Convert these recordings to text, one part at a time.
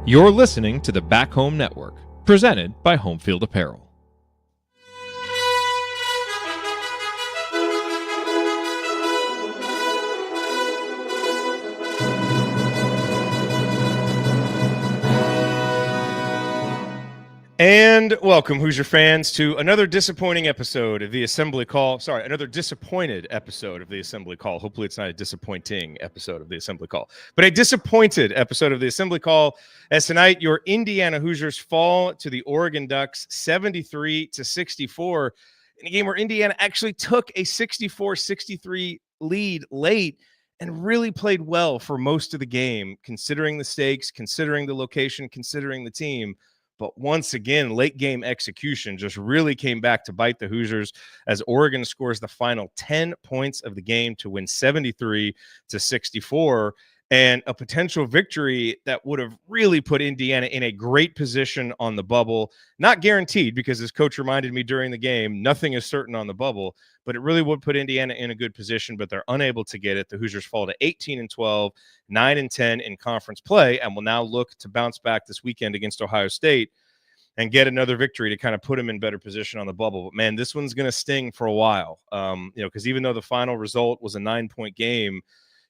You're listening to the Back Home Network, presented by Homefield Apparel. And welcome, Hoosier fans, to another disappointing episode of the Assembly Call. Sorry, another disappointed episode of the Assembly Call. Hopefully it's not a disappointing episode of the Assembly Call, but a disappointed episode of the Assembly Call, as tonight your Indiana Hoosiers fall to the Oregon Ducks 73-64 in a game where Indiana actually took a 64-63 lead late and really played well for most of the game, considering the stakes, considering the location, considering the team. But once again, late game execution just really came back to bite the Hoosiers as Oregon scores the final 10 points of the game to win 73-64, and a potential victory that would have really put Indiana in a great position on the bubble. Not guaranteed, because as coach reminded me during the game, nothing is certain on the bubble, but it really would put Indiana in a good position, but they're unable to get it. The Hoosiers fall to 18-12, 9-10 in conference play, and will now look to bounce back this weekend against Ohio State and get another victory to kind of put them in better position on the bubble. But man, this one's going to sting for a while, because even though the final result was a 9-point game,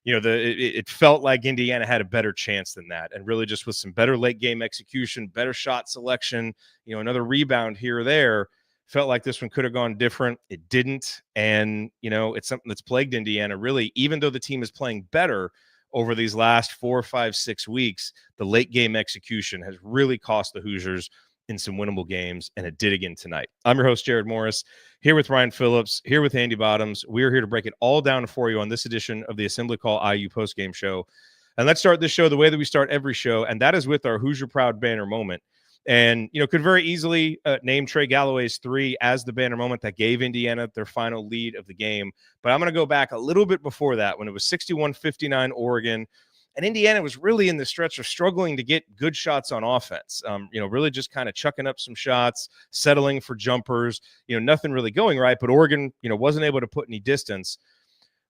it felt like Indiana had a better chance than that, and really just with some better late game execution, better shot selection, another rebound here or there, felt like this one could have gone different. It didn't, and it's something that's plagued Indiana really, even though the team is playing better over these last 4, 5, 6 weeks. The late game execution has really cost the Hoosiers in some winnable games, and it did again tonight. I'm your host, Jared Morris, here with Ryan Phillips, here with Andy Bottoms. We're here to break it all down for you on this edition of the Assembly Call IU postgame show. And let's start this show the way that we start every show, and that is with our Hoosier Proud banner moment. And, could very easily name Trey Galloway's three as the banner moment that gave Indiana their final lead of the game. But I'm going to go back a little bit before that, when it was 61-59 Oregon. And Indiana was really in the stretch of struggling to get good shots on offense, really just kind of chucking up some shots, settling for jumpers, nothing really going right. But Oregon, wasn't able to put any distance.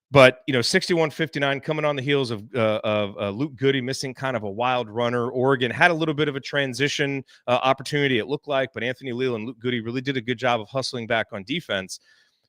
But, 61-59 coming on the heels of Luke Goody missing kind of a wild runner. Oregon had a little bit of a transition opportunity, it looked like, but Anthony Leal and Luke Goody really did a good job of hustling back on defense.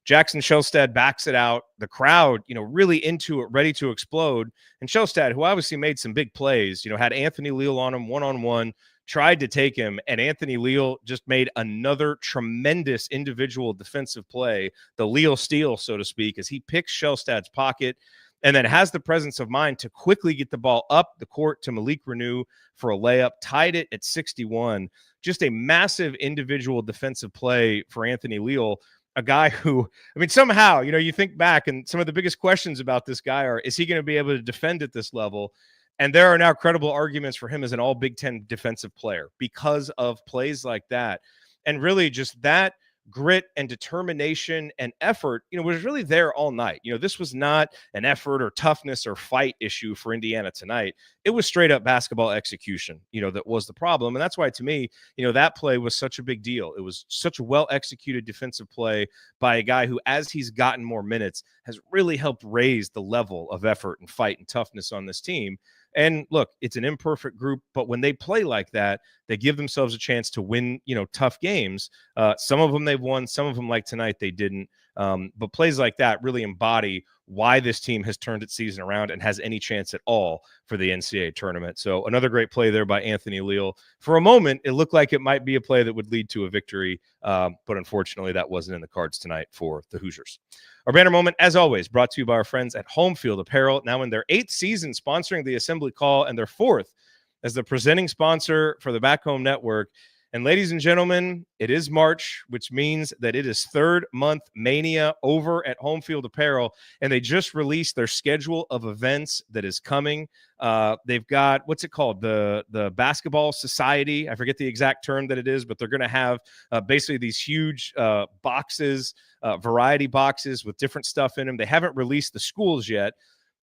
Jackson Shellstad backs it out. The crowd, really into it, ready to explode. And Shellstad, who obviously made some big plays, had Anthony Leal on him one-on-one, tried to take him, and Anthony Leal just made another tremendous individual defensive play, the Leal steal, so to speak, as he picks Shellstad's pocket and then has the presence of mind to quickly get the ball up the court to Malik Renew for a layup, tied it at 61. Just a massive individual defensive play for Anthony Leal, a guy who, somehow, you think back, and some of the biggest questions about this guy are, is he going to be able to defend at this level? And there are now credible arguments for him as an all Big Ten defensive player because of plays like that. And really just that grit and determination and effort, was really there all night. This was not an effort or toughness or fight issue for Indiana tonight. It was straight up basketball execution, that was the problem. And that's why, to me, that play was such a big deal. It was such a well-executed defensive play by a guy who, as he's gotten more minutes, has really helped raise the level of effort and fight and toughness on this team. And look, it's an imperfect group, but when they play like that, they give themselves a chance to win, tough games. Some of them they've won, some of them, like tonight, they didn't. But plays like that really embody why this team has turned its season around and has any chance at all for the NCAA tournament. So another great play there by Anthony Leal. For a moment, it looked like it might be a play that would lead to a victory, but unfortunately that wasn't in the cards tonight for the Hoosiers. Our banner moment, as always, brought to you by our friends at Homefield Apparel, now in their 8th season sponsoring the Assembly Call and their 4th as the presenting sponsor for the Back Home Network. And ladies and gentlemen, it is March, which means that it is third month mania over at Homefield Apparel, and they just released their schedule of events that is coming. They've got, what's it called? The Basketball Society. I forget the exact term that it is, but they're going to have basically these huge boxes, variety boxes with different stuff in them. They haven't released the schools yet,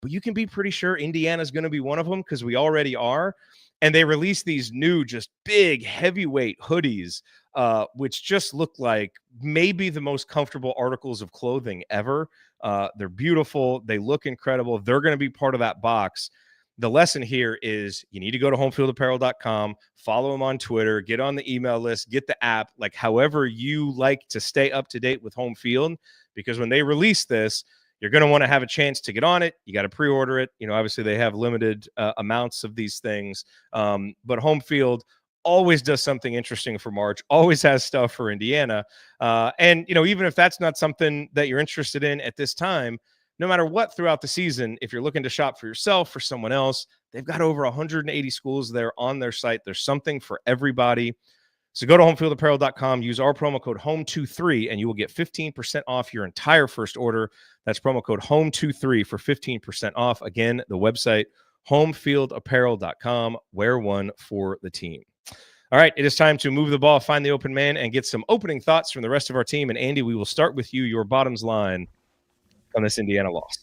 but you can be pretty sure Indiana's going to be one of them because we already are. And they released these new, just big, heavyweight hoodies, which just look like maybe the most comfortable articles of clothing ever. They're beautiful. They look incredible. They're going to be part of that box. the lesson here is you need to go to homefieldapparel.com, follow them on Twitter, get on the email list, get the app, like however you like to stay up to date with Home Field, because when they release this, you're going to want to have a chance to get on it. You got to pre-order it. Obviously they have limited amounts of these things, but Home Field always does something interesting for March, always has stuff for Indiana. And even if that's not something that you're interested in at this time, no matter what throughout the season, if you're looking to shop for yourself, for someone else, they've got over 180 schools there on their site. There's something for everybody. So go to homefieldapparel.com, use our promo code HOME23, and you will get 15% off your entire first order. That's promo code HOME23 for 15% off. Again, the website, homefieldapparel.com. Wear one for the team. All right, it is time to move the ball, find the open man, and get some opening thoughts from the rest of our team. And Andy, we will start with you, your bottoms line on this Indiana loss.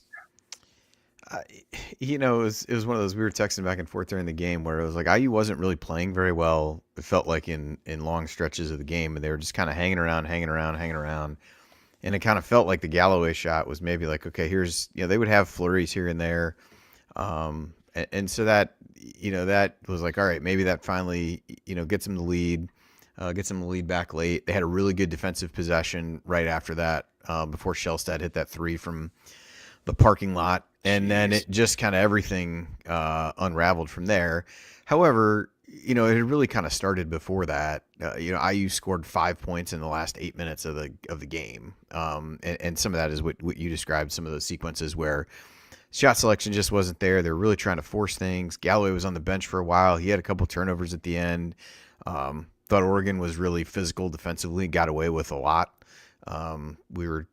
It was one of those, we were texting back and forth during the game where it was like IU wasn't really playing very well. It felt like in long stretches of the game, and they were just kind of hanging around. And it kind of felt like the Galloway shot was maybe like, okay, here's, they would have flurries here and there. And so that, that was like, all right, maybe that finally, gets them the lead, back late. They had a really good defensive possession right after that, before Shellstad hit that three from the parking lot. And then it just kind of everything unraveled from there. However, it had really kind of started before that. IU scored 5 points in the last 8 minutes of the game. And some of that is what you described, some of those sequences where shot selection just wasn't there. They were really trying to force things. Galloway was on the bench for a while. He had a couple turnovers at the end. Thought Oregon was really physical defensively, got away with a lot. We were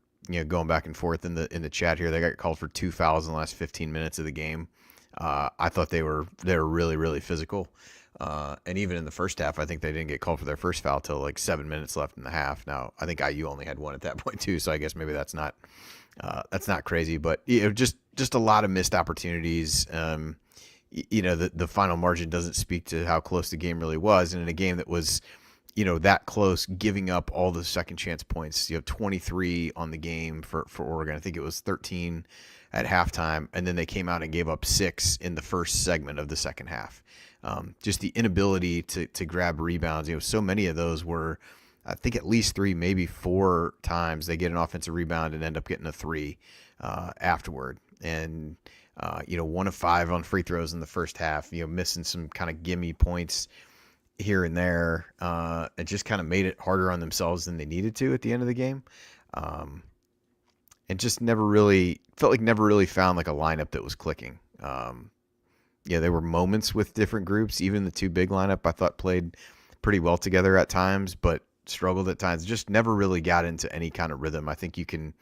going back and forth in the chat here. They got called for 2 fouls in the last 15 minutes of the game. I thought they were really, really physical. And even in the first half, I think they didn't get called for their first foul till like 7 minutes left in the half. Now, I think IU only had one at that point too, so I guess maybe that's not crazy, but just a lot of missed opportunities. The final margin doesn't speak to how close the game really was, and in a game that was that close, giving up all the second chance points, 23 on the game for Oregon. I think it was 13 at halftime, and then they came out and gave up 6 in the first segment of the second half. Just the inability to grab rebounds. So many of those were, I think at least 3, maybe 4 times they get an offensive rebound and end up getting a 3 afterward. And, 1 of 5 on free throws in the first half, missing some kind of gimme points here and there. It just kind of made it harder on themselves than they needed to at the end of the game. And just never really found like a lineup that was clicking. There were moments with different groups. Even the 2 big lineup I thought played pretty well together at times, but struggled at times. Just never really got into any kind of rhythm. I think you can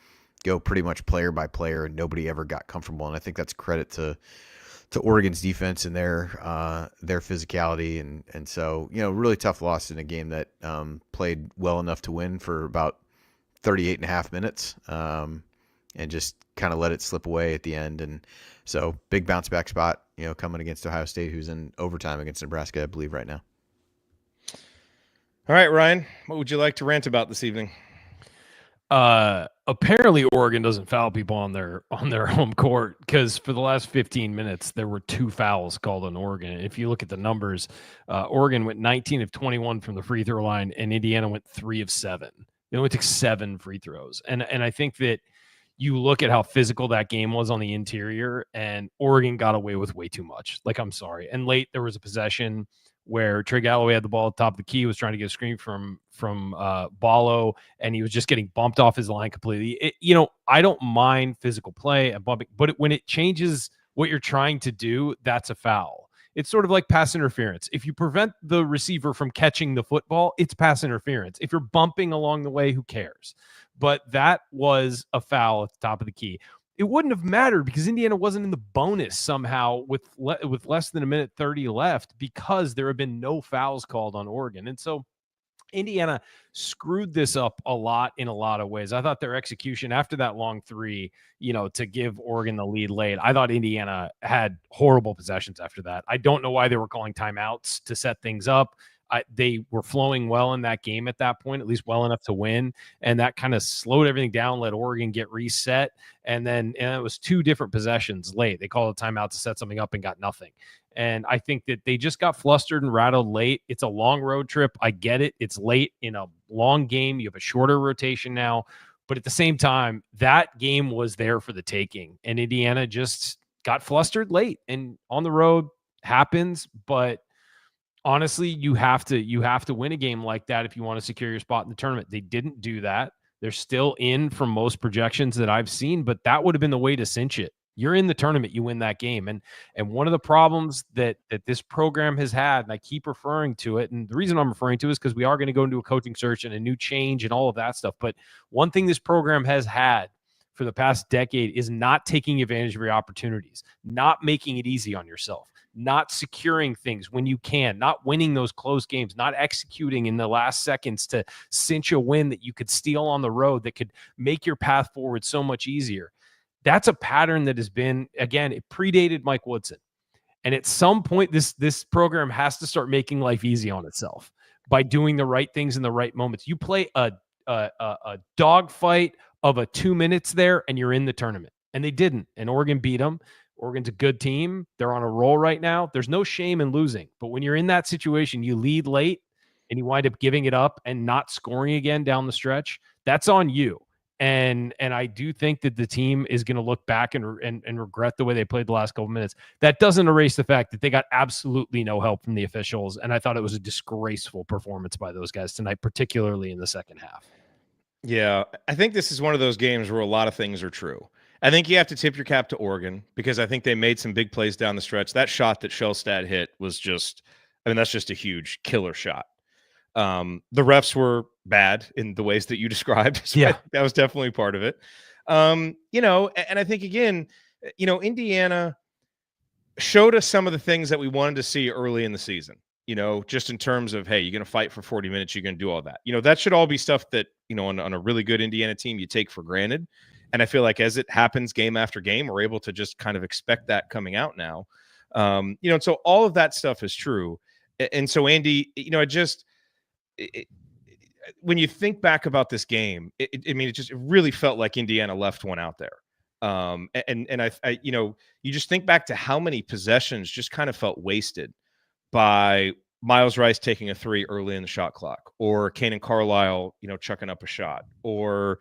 go pretty much player by player, and nobody ever got comfortable. And I think that's credit to Oregon's defense and their physicality. And so, really tough loss in a game that played well enough to win for about 38 and a half minutes, and just kind of let it slip away at the end. And so big bounce back spot, coming against Ohio State, who's in overtime against Nebraska, I believe, right now. All right, Ryan, what would you like to rant about this evening? Apparently Oregon doesn't foul people on their home court, because for the last 15 minutes there were 2 fouls called on Oregon. If you look at the numbers, Oregon went 19 of 21 from the free throw line, and Indiana went 3 of 7. They only took 7 free throws, and I think that you look at how physical that game was on the interior, and Oregon got away with way too much. Like, I'm sorry. And late there was a possession where Trey Galloway had the ball at the top of the key, was trying to get a screen from Ballo, and he was just getting bumped off his line completely. I don't mind physical play and bumping, but when it changes what you're trying to do, that's a foul. It's sort of like pass interference. If you prevent the receiver from catching the football, it's pass interference. If you're bumping along the way, who cares? But that was a foul at the top of the key. It wouldn't have mattered because Indiana wasn't in the bonus somehow with less than 1:30 left, because there have been no fouls called on Oregon. And so Indiana screwed this up a lot in a lot of ways. I thought their execution after that long 3, to give Oregon the lead late, I thought Indiana had horrible possessions after that. I don't know why they were calling timeouts to set things up. They were flowing well in that game at that point, at least well enough to win. And that kind of slowed everything down, let Oregon get reset. And it was 2 different possessions late. They called a timeout to set something up and got nothing. And I think that they just got flustered and rattled late. It's a long road trip. I get it. It's late in a long game. You have a shorter rotation now. But at the same time, that game was there for the taking. And Indiana just got flustered late. And on the road happens, but honestly, you have to win a game like that if you want to secure your spot in the tournament. They didn't do that. They're still in from most projections that I've seen, but that would have been the way to cinch it. You're in the tournament, you win that game. And one of the problems that this program has had, and I keep referring to it, and the reason I'm referring to it is because we are going to go into a coaching search and a new change and all of that stuff. But one thing this program has had for the past decade is not taking advantage of your opportunities, not making it easy on yourself, not securing things when you can, not winning those close games, not executing in the last seconds to cinch a win that you could steal on the road that could make your path forward so much easier. That's a pattern that has been, again, it predated Mike Woodson. And at some point, this program has to start making life easy on itself by doing the right things in the right moments. You play a dogfight of a 2 minutes there, and you're in the tournament. And they didn't. And Oregon beat them. Oregon's a good team. They're on a roll right now. There's no shame in losing. But when you're in that situation, you lead late and you wind up giving it up and not scoring again down the stretch. That's on you. And I do think that the team is going to look back and regret the way they played the last couple minutes. That doesn't erase the fact that they got absolutely no help from the officials. And I thought it was a disgraceful performance by those guys tonight, particularly in the second half. Yeah, I think this is one of those games where a lot of things are true. I think you have to tip your cap to Oregon because I think they made some big plays down the stretch. That shot that Shellstad hit was just, that's just a huge killer shot. The refs were bad in the ways that you described. So yeah, that was definitely part of it. And I think, again, Indiana showed us some of the things that we wanted to see early in the season, just in terms of, hey, you're going to fight for 40 minutes. You're going to do all that. That should all be stuff that, on a really good Indiana team, you take for granted. And I feel like as it happens game after game, we're able to just kind of expect that coming out now. And so all of that stuff is true. And so, Andy, when you think back about this game, it really felt like Indiana left one out there. I you just think back to how many possessions just kind of felt wasted by Miles Rice taking a 3 early in the shot clock, or Kanan Carlisle, chucking up a shot, or,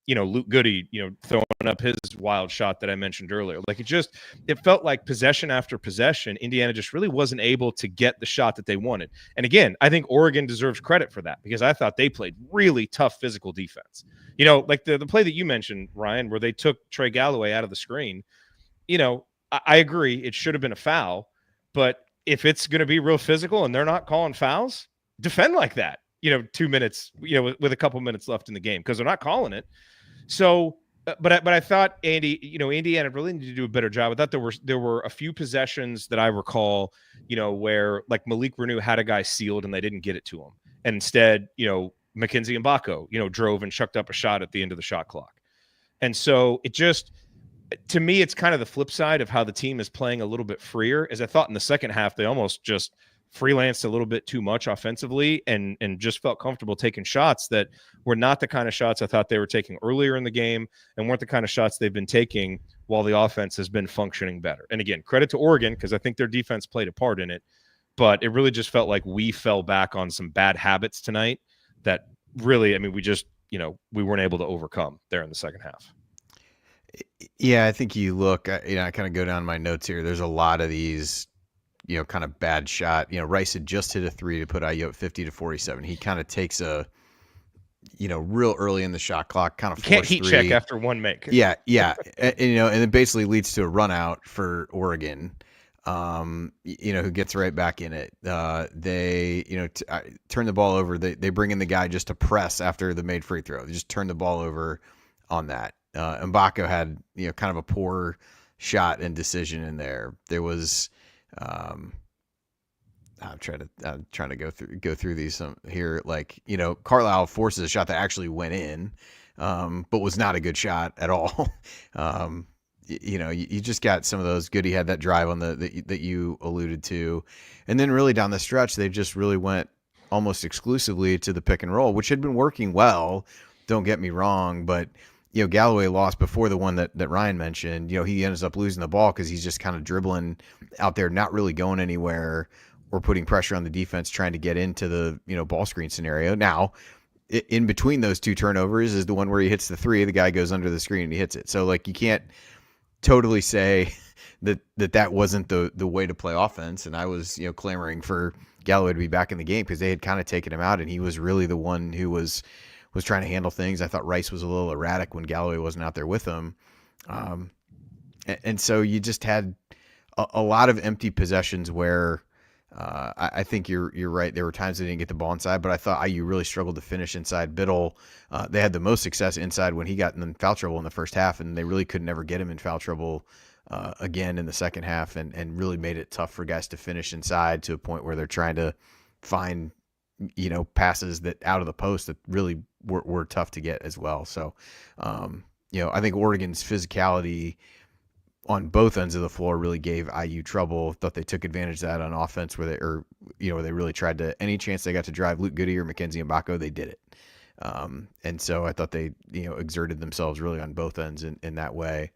Luke Goody, throwing up his wild shot that I mentioned earlier. Like it felt like possession after possession, Indiana just really wasn't able to get the shot that they wanted. And again, I think Oregon deserves credit for that because I thought they played really tough physical defense. Like the play that you mentioned, Ryan, where they took Trey Galloway out of the screen, I agree it should have been a foul, but if it's going to be real physical and they're not calling fouls, defend like that, 2 minutes, with a couple minutes left in the game because they're not calling it. So, but I thought, Andy, Indiana really needed to do a better job. I thought there were a few possessions that I recall, where like Malik Renew had a guy sealed and they didn't get it to him. And instead, Mackenzie Mbako, drove and chucked up a shot at the end of the shot clock. And so to me, it's kind of the flip side of how the team is playing a little bit freer. As I thought in the second half, they almost just freelanced a little bit too much offensively and just felt comfortable taking shots that were not the kind of shots I thought they were taking earlier in the game and weren't the kind of shots they've been taking while the offense has been functioning better. And again, credit to Oregon because I think their defense played a part in it, but it really just felt like we fell back on some bad habits tonight that really, we weren't able to overcome there in the second half. Yeah, I think you look, I kind of go down my notes here. There's a lot of these, kind of bad shot. Rice had just hit a 3 to put IU at 50-47. He kind of takes a, real early in the shot clock, kind of can't heat 3. check after one make. Yeah. and it basically leads to a run out for Oregon, who gets right back in it. They, turn the ball over. They bring in the guy just to press after the made free throw. They just turn the ball over on that. Mbako had, kind of a poor shot and decision in there. There was, I'm trying to go through these here. Like, Carlisle forces a shot that actually went in, but was not a good shot at all. You just got some of those. Goody had that drive on that you alluded to, and then really down the stretch, they just really went almost exclusively to the pick and roll, which had been working well. Don't get me wrong, but Galloway lost before the one that Ryan mentioned. He ends up losing the ball because he's just kind of dribbling out there, not really going anywhere or putting pressure on the defense, trying to get into the ball screen scenario. Now, in between those two turnovers is the one where he hits the three. The guy goes under the screen and he hits it. So like you can't totally say that wasn't the way to play offense. And I was clamoring for Galloway to be back in the game because they had kind of taken him out, and he was really the one who was trying to handle things. I thought Rice was a little erratic when Galloway wasn't out there with him. And so you just had a lot of empty possessions where I think you're right. There were times they didn't get the ball inside, but I thought IU really struggled to finish inside. Biddle, they had the most success inside when he got in foul trouble in the first half, and they really could never get him in foul trouble again in the second half, and really made it tough for guys to finish inside to a point where they're trying to find passes that out of the post that really were tough to get as well. So, I think Oregon's physicality on both ends of the floor really gave IU trouble. Thought they took advantage of that on offense where they really tried to, any chance they got to drive Luke Goody or Mackenzie Mbako, they did it. And so I thought they, exerted themselves really on both ends in that way.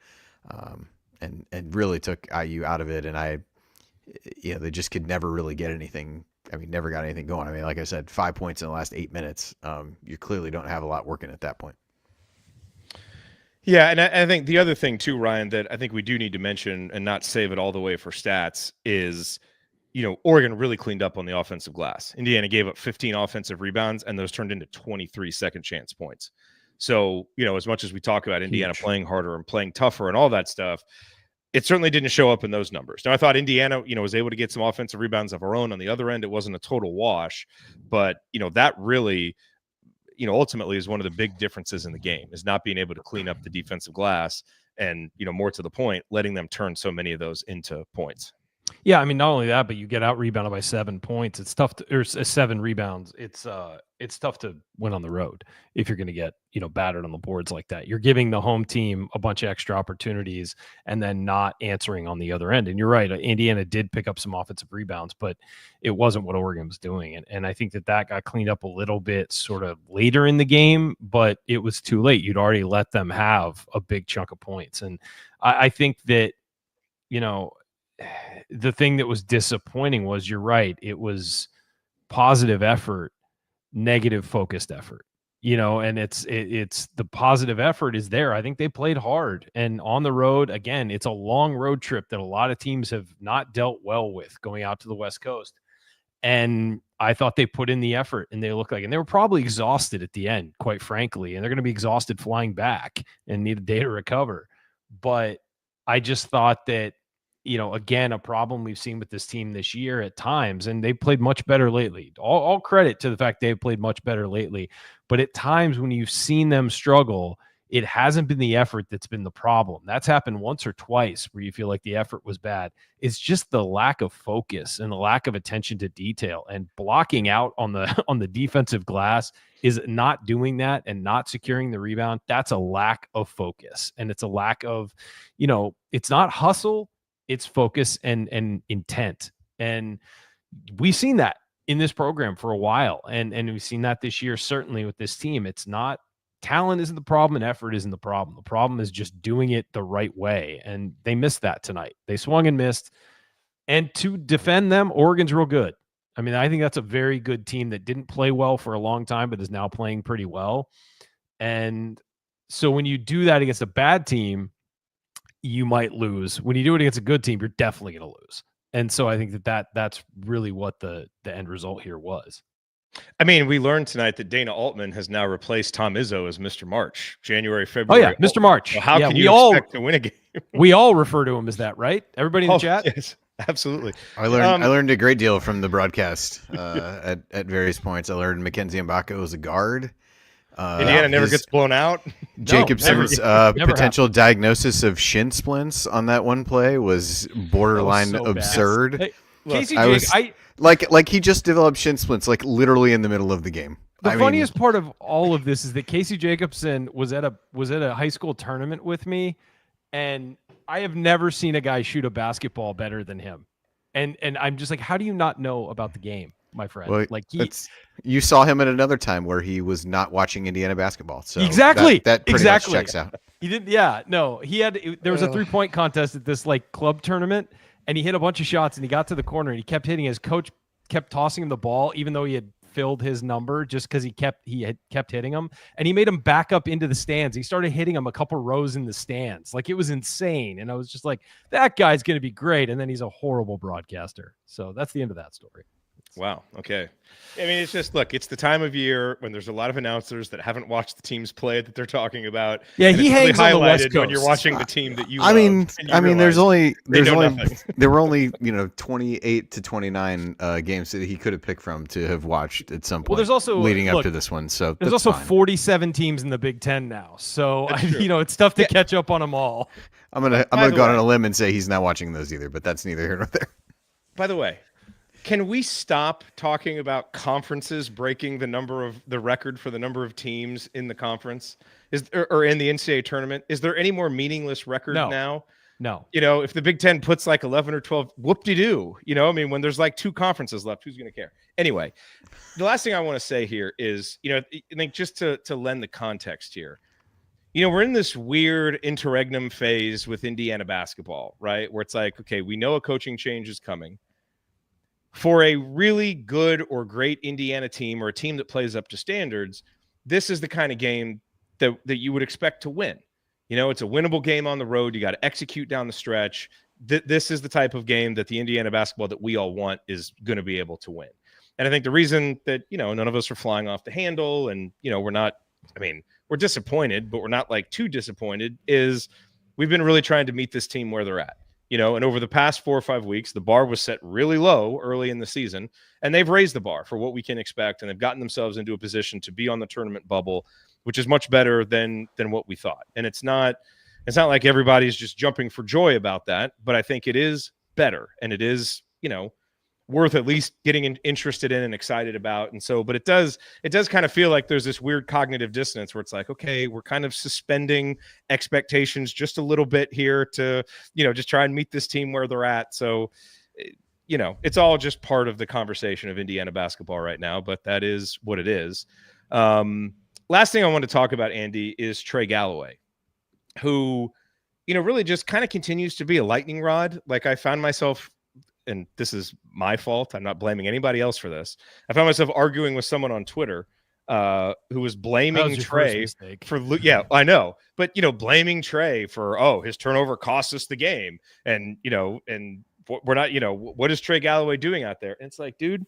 And really took IU out of it. And they just could never really get anything. Never got anything going. Like I said, 5 points in the last 8 minutes. You clearly don't have a lot working at that point. Yeah, and I think the other thing too, Ryan, that I think we do need to mention and not save it all the way for stats is, Oregon really cleaned up on the offensive glass. Indiana gave up 15 offensive rebounds, and those turned into 23 second chance points. So, as much as we talk about Indiana playing harder and playing tougher and all that stuff, it certainly didn't show up in those numbers. Now, I thought Indiana, was able to get some offensive rebounds of our own on the other end. It wasn't a total wash, but, that really – ultimately is one of the big differences in the game, is not being able to clean up the defensive glass and, more to the point, letting them turn so many of those into points. Yeah, not only that, but you get out rebounded by 7 points. It's tough to, or 7 rebounds. It's tough to win on the road if you're going to get, battered on the boards like that. You're giving the home team a bunch of extra opportunities and then not answering on the other end. And you're right, Indiana did pick up some offensive rebounds, but it wasn't what Oregon was doing. And I think that got cleaned up a little bit sort of later in the game, but it was too late. You'd already let them have a big chunk of points. And I think that, the thing that was disappointing was, you're right, it was positive effort, negative focused effort, and it's the positive effort is there. I think they played hard, and on the road, again, it's a long road trip that a lot of teams have not dealt well with going out to the West Coast. And I thought they put in the effort, and they looked like, and they were probably exhausted at the end, quite frankly, and they're going to be exhausted flying back and need a day to recover. But I just thought that, again, a problem we've seen with this team this year at times, and they played much better lately. All credit to the fact they've played much better lately. But at times when you've seen them struggle, it hasn't been the effort that's been the problem. That's happened once or twice where you feel like the effort was bad. It's just the lack of focus and the lack of attention to detail, and blocking out on the defensive glass is not doing that and not securing the rebound. That's a lack of focus, and it's a lack of, it's not hustle. It's focus and intent. And we've seen that in this program for a while. And we've seen that this year, certainly with this team. It's not, talent isn't the problem and effort isn't the problem. The problem is just doing it the right way. And they missed that tonight. They swung and missed. And to defend them, Oregon's real good. I think that's a very good team that didn't play well for a long time, but is now playing pretty well. And so when you do that against a bad team, you might lose. When you do it against a good team, you're definitely going to lose. And so I think that's really what the end result here was. We learned tonight that Dana Altman has now replaced Tom Izzo as Mr. March, January, February. Oh yeah, Mr. March. Well, how can you expect to win a game? We all refer to him as that, right? Everybody in the chat? Yes, absolutely. I learned a great deal from the broadcast at various points. I learned Mackenzie Mbako was a guard. Indiana never gets blown out. Jacobson's potential diagnosis of shin splints on that one play was borderline absurd. Hey, Casey like he just developed shin splints like literally in the middle of the game. The funniest part of all of this is that Casey Jacobson was at a high school tournament with me, and I have never seen a guy shoot a basketball better than him. And I'm just like, how do you not know about the game? my friend. Well, Like you saw him at another time where he was not watching Indiana basketball. So exactly that pretty much checks out. He didn't. Yeah, no, he had. There was a 3-point contest at this like club tournament, and he hit a bunch of shots, and he got to the corner, and he kept hitting. His coach kept tossing him the ball, even though he had filled his number, just because he had kept hitting him, and he made him back up into the stands. He started hitting him a couple rows in the stands, like it was insane. And I was just like, that guy's going to be great. And then he's a horrible broadcaster. So that's the end of that story. Wow. Okay. I mean, it's just, look, it's the time of year when there's a lot of announcers that haven't watched the teams play that they're talking about. Yeah, he hangs on the West Coast when you're watching the team that you I mean, realize there were only 28 to 29 games that he could have picked from to have watched at some point. Well, there's also leading up to this one. So there's also fine. 47 teams in the Big Ten now. So it's tough to catch up on them all. I'm gonna go on a limb and say he's not watching those either, but that's neither here nor there. By the way, can we stop talking about conferences breaking the record for the number of teams in the conference or in the NCAA tournament? Is there any more meaningless record now? No. If the Big Ten puts like 11 or 12, whoop-de-doo. I mean, when there's like 2 conferences left, who's going to care? Anyway, the last thing I want to say here is, I think just to lend the context here, we're in this weird interregnum phase with Indiana basketball, right? Where it's like, okay, we know a coaching change is coming. For a really good or great Indiana team or a team that plays up to standards, this is the kind of game that you would expect to win. It's a winnable game on the road. You got to execute down the stretch. This is the type of game that the Indiana basketball that we all want is going to be able to win. And I think the reason that, none of us are flying off the handle and, we're not, we're disappointed, but we're not like too disappointed, is we've been really trying to meet this team where they're at. And over the past 4 or 5 weeks, the bar was set really low early in the season, and they've raised the bar for what we can expect, and they've gotten themselves into a position to be on the tournament bubble, which is much better than what we thought. And it's not like everybody's just jumping for joy about that, but I think it is better, and it is, worth at least getting interested in and excited about. And so, but it does kind of feel like there's this weird cognitive dissonance where it's like, okay, we're kind of suspending expectations just a little bit here to, just try and meet this team where they're at. So, it's all just part of the conversation of Indiana basketball right now, but that is what it is. Last thing I want to talk about, Andy, is Trey Galloway, who, really just kind of continues to be a lightning rod. Like I found myself, and this is my fault, I'm not blaming anybody else for this, I found myself arguing with someone on Twitter who was blaming Trey for, yeah, I know, but, blaming Trey for, his turnover cost us the game. And, and we're not, what is Trey Galloway doing out there? And it's like, dude,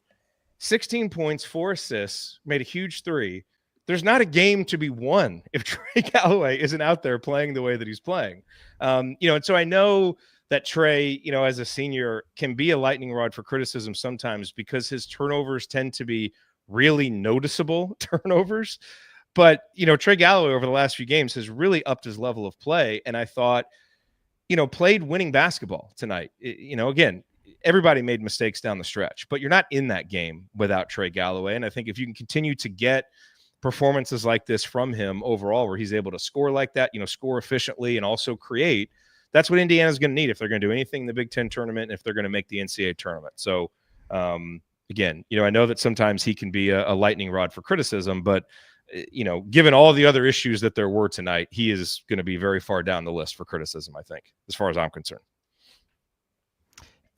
16 points, 4 assists, made a huge 3. There's not a game to be won if Trey Galloway isn't out there playing the way that he's playing. And so I know that Trey, as a senior, can be a lightning rod for criticism sometimes because his turnovers tend to be really noticeable turnovers. But, Trey Galloway over the last few games has really upped his level of play. And I thought, played winning basketball tonight. Again, everybody made mistakes down the stretch, but you're not in that game without Trey Galloway. And I think if you can continue to get performances like this from him overall, where he's able to score like that, score efficiently and also create, that's what Indiana's going to need if they're going to do anything in the Big Ten tournament, and if they're going to make the NCAA tournament. So, again, I know that sometimes he can be a lightning rod for criticism, but, given all the other issues that there were tonight, he is going to be very far down the list for criticism, I think, as far as I'm concerned.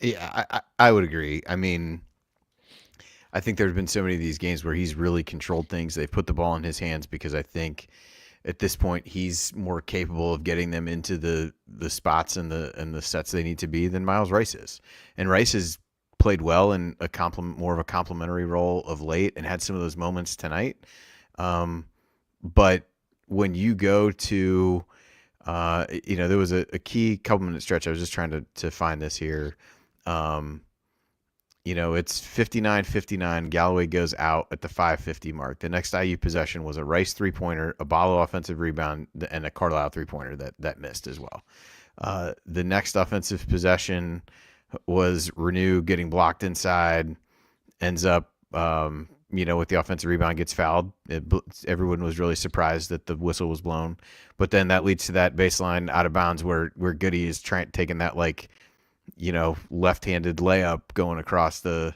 Yeah, I would agree. I mean, I think there have been so many of these games where he's really controlled things. They've put the ball in his hands because I think at this point he's more capable of getting them into the spots and the sets they need to be than Miles Rice is. And Rice has played well in more of a complementary role of late and had some of those moments tonight. But when you go to, there was a key couple minute stretch. I was just trying to find this here. It's 59-59. Galloway goes out at the 5:50 mark. The next IU possession was a Rice 3-pointer, a Ballo offensive rebound, and a Carlisle 3-pointer that missed as well. The next offensive possession was Renew getting blocked inside, ends up, with the offensive rebound, gets fouled. Everyone was really surprised that the whistle was blown. But then that leads to that baseline out of bounds where Goody is taking that left-handed layup going across the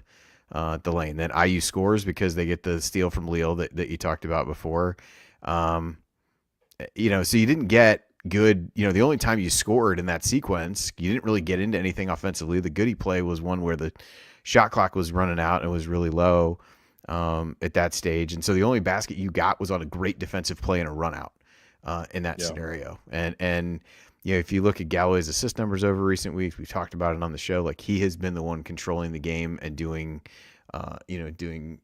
the lane. Then IU scores because they get the steal from Leal that you talked about before. So you didn't get good. The only time you scored in that sequence, you didn't really get into anything offensively. The Goody play was one where the shot clock was running out and was really low at that stage. And so the only basket you got was on a great defensive play and a run out in that scenario. And if you look at Galloway's assist numbers over recent weeks, we've talked about it on the show. Like, he has been the one controlling the game and doing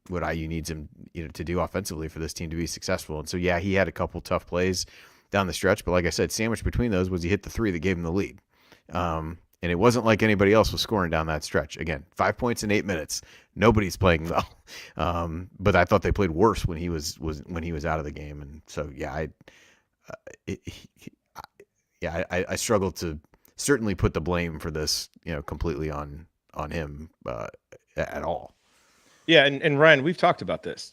what IU needs him, to do offensively for this team to be successful. And so, yeah, he had a couple tough plays down the stretch, but like I said, sandwiched between those was he hit the three that gave him the lead. And it wasn't like anybody else was scoring down that stretch. Again, 5 points in 8 minutes. Nobody's playing well. But I thought they played worse when he was out of the game. And so, yeah, I struggle to certainly put the blame for this, completely on him at all. Yeah, and Ryan, we've talked about this.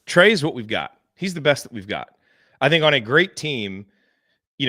Trey's what we've got. He's the best that we've got. I think on a great team,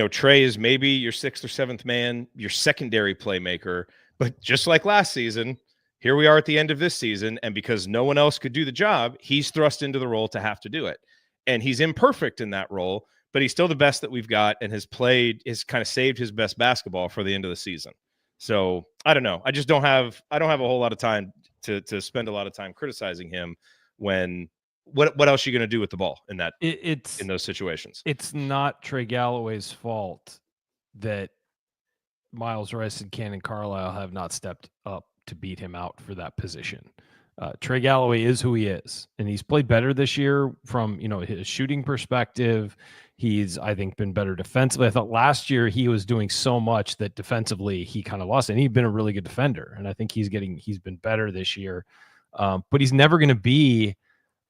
Trey is maybe your sixth or seventh man, your secondary playmaker. But just like last season, here we are at the end of this season, and because no one else could do the job, he's thrust into the role to have to do it. And he's imperfect in that role, but he's still the best that we've got and has kind of saved his best basketball for the end of the season. So I don't know. I don't have a whole lot of time to spend a lot of time criticizing him when what else are you going to do with the ball in that in those situations? It's not Trey Galloway's fault that Miles Rice and Cannon Carlisle have not stepped up to beat him out for that position. Trey Galloway is who he is, and he's played better this year from his shooting perspective. He's, I think, been better defensively. I thought last year he was doing so much that defensively he kind of lost, and he'd been a really good defender. And I think he's been better this year. But he's never going to be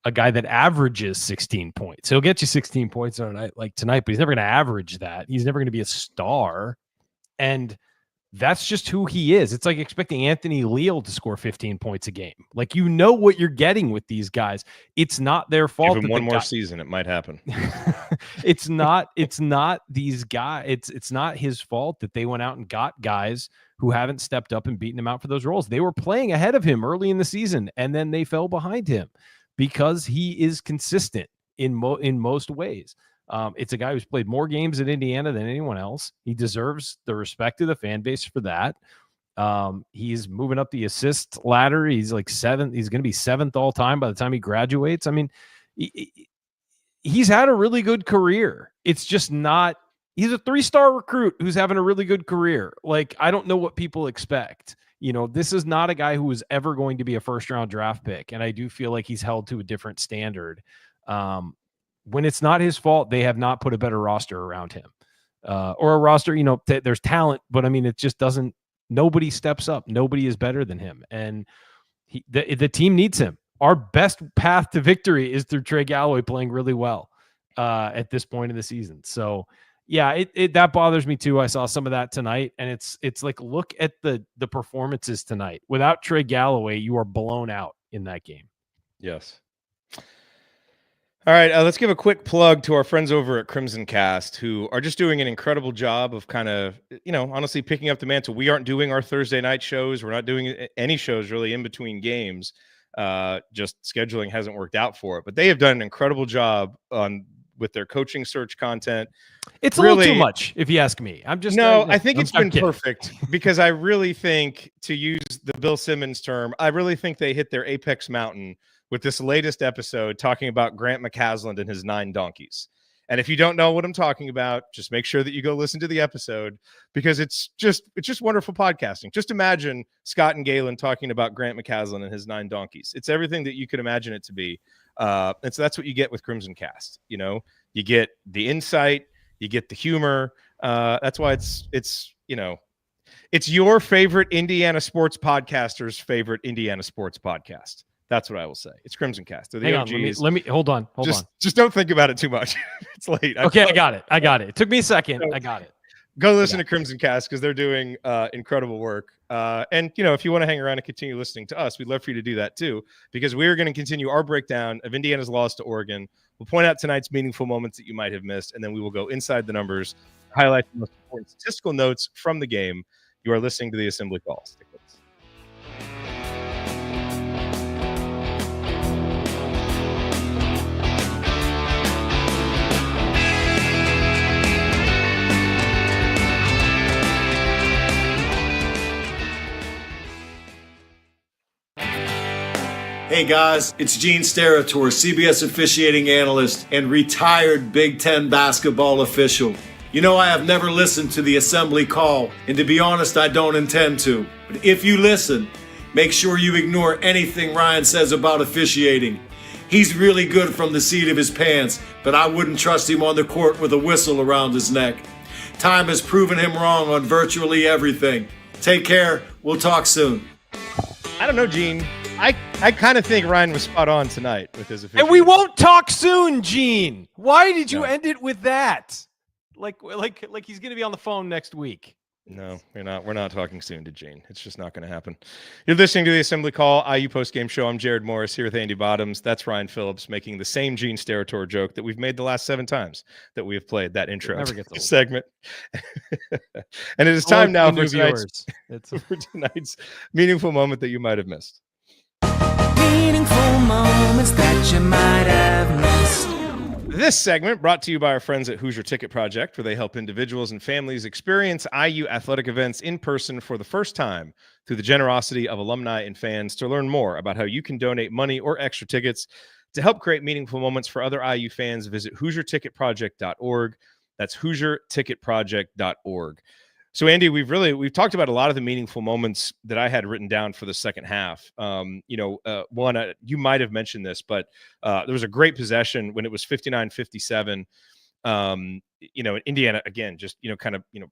a guy that averages 16 points. He'll get you 16 points on a night like tonight, but he's never going to average that. He's never going to be a star. And that's just who he is. It's like expecting Anthony Leal to score 15 points a game. Like, what you're getting with these guys. It's not their fault. Give him one more season, it might happen. It's not these guys. It's not his fault that they went out and got guys who haven't stepped up and beaten him out for those roles. They were playing ahead of him early in the season, and then they fell behind him because he is consistent in most ways. It's a guy who's played more games in Indiana than anyone else. He deserves the respect of the fan base for that. He's moving up the assist ladder. He's like seventh. He's going to be seventh all time by the time he graduates. I mean, he's had a really good career. It's just not, he's a 3-star recruit who's having a really good career. Like, I don't know what people expect. This is not a guy who is ever going to be a first-round draft pick, and I do feel like he's held to a different standard. When it's not his fault, they have not put a better roster around him, or a roster. There's talent, but I mean, it just doesn't. Nobody steps up. Nobody is better than him, and the team needs him. Our best path to victory is through Trey Galloway playing really well at this point in the season. So, yeah, that bothers me too. I saw some of that tonight, and it's like, look at the performances tonight. Without Trey Galloway, you are blown out in that game. Yes. All right, let's give a quick plug to our friends over at Crimson Cast, who are just doing an incredible job of kind of, honestly picking up the mantle. We aren't doing our Thursday night shows. We're not doing any shows really in between games. Just scheduling hasn't worked out for it. But they have done an incredible job with their coaching search content. It's really, a little too much, if you ask me. I think it's been perfect because I really think, to use the Bill Simmons term, I really think they hit their apex mountain with this latest episode talking about Grant McCasland and his 9 donkeys. And if you don't know what I'm talking about, just make sure that you go listen to the episode, because it's just wonderful podcasting. Just imagine Scott and Galen talking about Grant McCasland and his 9 donkeys. It's everything that you could imagine it to be. And so that's what you get with Crimson Cast. You get the insight, you get the humor. That's why it's your favorite Indiana sports podcaster's favorite Indiana sports podcast. That's what I will say. It's Crimson Cast. They're the Hang OGs. on, let me hold on. Just don't think about it too much. It's late. Okay, I got it. It took me a second. I got it. Go listen to Crimson Cast, because they're doing incredible work. And if you want to hang around and continue listening to us, we'd love for you to do that too, because we're going to continue our breakdown of Indiana's loss to Oregon. We'll point out tonight's meaningful moments that you might have missed, and then we will go inside the numbers, highlight the most important statistical notes from the game. You are listening to the Assembly Call. Stick with us. Hey guys, it's Gene Steratore, CBS officiating analyst and retired Big Ten basketball official. You know, I have never listened to the assembly call, and to be honest, I don't intend to. But if you listen, make sure you ignore anything Ryan says about officiating. He's really good from the seat of his pants, but I wouldn't trust him on the court with a whistle around his neck. Time has proven him wrong on virtually everything. Take care. We'll talk soon. I don't know, Gene. I kind of think Ryan was spot on tonight with his officiating. And we won't talk soon, Gene. Why did you end it with that? Like he's going to be on the phone next week. No, we're not. We're not talking soon to Gene. It's just not going to happen. You're listening to the Assembly Call IU Postgame Show. I'm Jared Morris here with Andy Bottoms. That's Ryan Phillips making the same Gene Steratore joke that we've made the last 7 times that we have played that intro segment. And it is time now for tonight's meaningful moment that you might have missed. Meaningful moments that you might have missed. This segment brought to you by our friends at Hoosier Ticket Project, where they help individuals and families experience IU athletic events in person for the first time through the generosity of alumni and fans. To learn more about how you can donate money or extra tickets to help create meaningful moments for other IU fans, visit HoosierTicketProject.org. That's HoosierTicketProject.org. So, Andy, we've talked about a lot of the meaningful moments that I had written down for the second half. One, you might have mentioned this, but there was a great possession when it was 59-57. Indiana, again, just,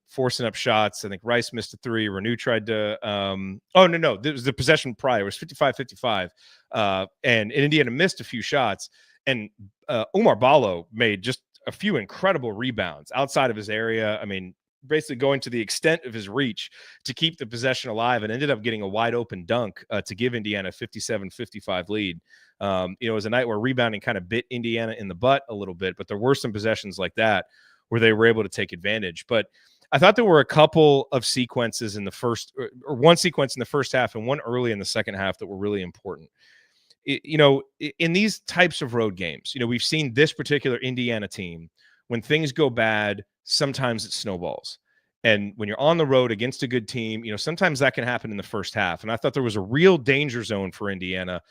forcing up shots. I think Rice missed a 3. Renew tried to it was the possession prior. It was 55-55. And Indiana missed a few shots. And Omar Ballo made just a few incredible rebounds outside of his area. I mean, basically going to the extent of his reach to keep the possession alive, and ended up getting a wide open dunk to give Indiana a 57-55 lead. It was a night where rebounding kind of bit Indiana in the butt a little bit, but there were some possessions like that where they were able to take advantage. But I thought there were a couple of sequences in the first, or one sequence in the first half and one early in the second half, that were really important. In these types of road games, we've seen this particular Indiana team, when things go bad, sometimes it snowballs. And when you're on the road against a good team, sometimes that can happen in the first half. And I thought there was a real danger zone for Indiana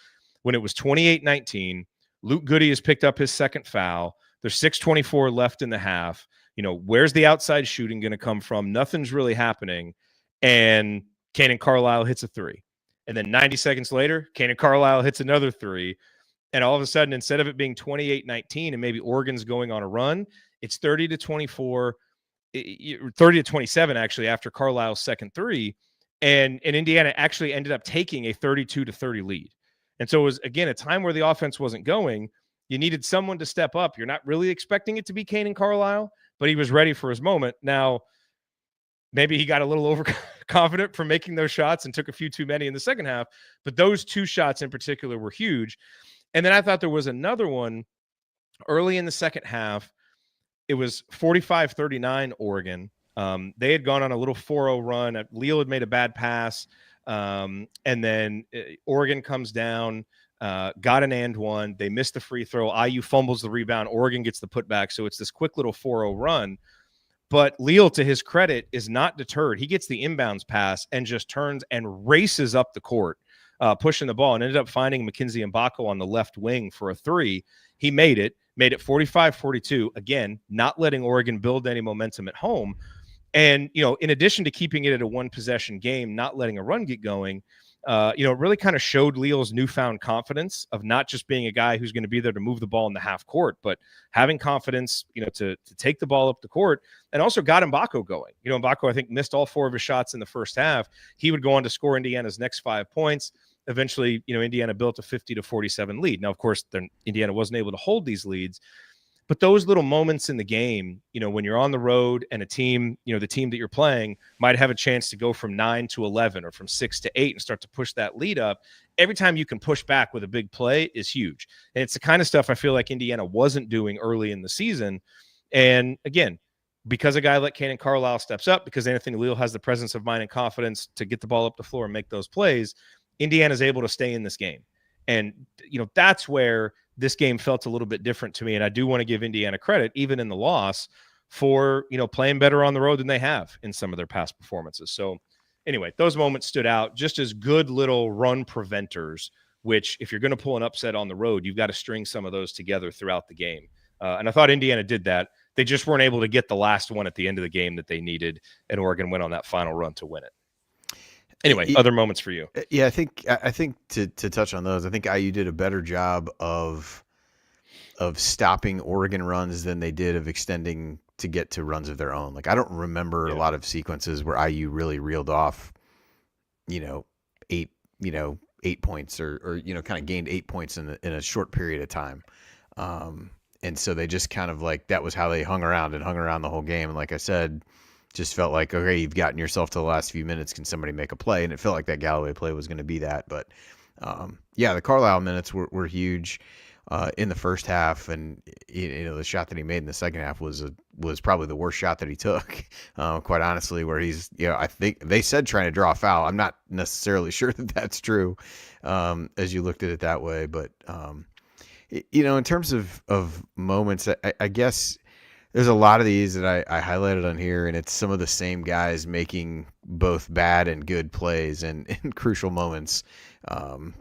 when it was 28-19. Luke Goody has picked up his second foul. There's 6:24 left in the half. Where's the outside shooting going to come from? Nothing's really happening. And Kanan Carlisle hits a 3. And then 90 seconds later, Kanan Carlisle hits another 3. And all of a sudden, instead of it being 28-19 and maybe Oregon's going on a run, it's 30-24, 30-27 actually after Carlisle's second 3, and Indiana actually ended up taking a 32-30 lead. And so it was, again, a time where the offense wasn't going. You needed someone to step up. You're not really expecting it to be Kanan Carlisle, but he was ready for his moment. Now, maybe he got a little overconfident from making those shots and took a few too many in the second half, but those 2 shots in particular were huge. And then I thought there was another one early in the second half. It was 45-39 Oregon. They had gone on a little 4-0 run. Leal had made a bad pass. And then Oregon comes down, got an and one. They missed the free throw. IU fumbles the rebound. Oregon gets the putback. So it's this quick little 4-0 run. But Leal, to his credit, is not deterred. He gets the inbounds pass and just turns and races up the court, pushing the ball, and ended up finding Mackenzie Mbako on the left wing for a 3. He made it 45-42. Again, not letting Oregon build any momentum at home. And, in addition to keeping it at a 1-possession game, not letting a run get going, it really kind of showed Leal's newfound confidence of not just being a guy who's going to be there to move the ball in the half court, but having confidence, to take the ball up the court, and also got Mbako going. Mbako, I think, missed all 4 of his shots in the first half. He would go on to score Indiana's next 5 points. Eventually, Indiana built a 50-47 lead. Now, of course, Indiana wasn't able to hold these leads, but those little moments in the game, when you're on the road and a team, the team that you're playing might have a chance to go from 9-11 or from 6-8 and start to push that lead up. Every time you can push back with a big play is huge. And it's the kind of stuff I feel like Indiana wasn't doing early in the season. And again, because a guy like Kanan Carlisle steps up, because Anthony Leal has the presence of mind and confidence to get the ball up the floor and make those plays, Indiana's able to stay in this game. And, that's where this game felt a little bit different to me. And I do want to give Indiana credit, even in the loss, for, playing better on the road than they have in some of their past performances. So anyway, those moments stood out just as good little run preventers which if you're going to pull an upset on the road, you've got to string some of those together throughout the game. And I thought Indiana did that. They just weren't able to get the last one at the end of the game that they needed, and Oregon went on that final run to win it. Anyway, other moments for you. Yeah, I think to touch on those, I think IU did a better job of stopping Oregon runs than they did of extending to get to runs of their own. Like, I don't remember a lot of sequences where IU really reeled off, 8 points or kind of gained 8 points in a short period of time. And so they just kind of like, that was how they hung around the whole game. And like I said, just felt like, okay, you've gotten yourself to the last few minutes. Can somebody make a play? And it felt like that Galloway play was going to be that. But the Carlisle minutes were huge in the first half. And, the shot that he made in the second half was probably the worst shot that he took, quite honestly, where he's, I think they said trying to draw a foul. I'm not necessarily sure that that's true as you looked at it that way. But, in terms of moments, I guess there's a lot of these that I highlighted on here, and it's some of the same guys making both bad and good plays and in crucial moments. I'll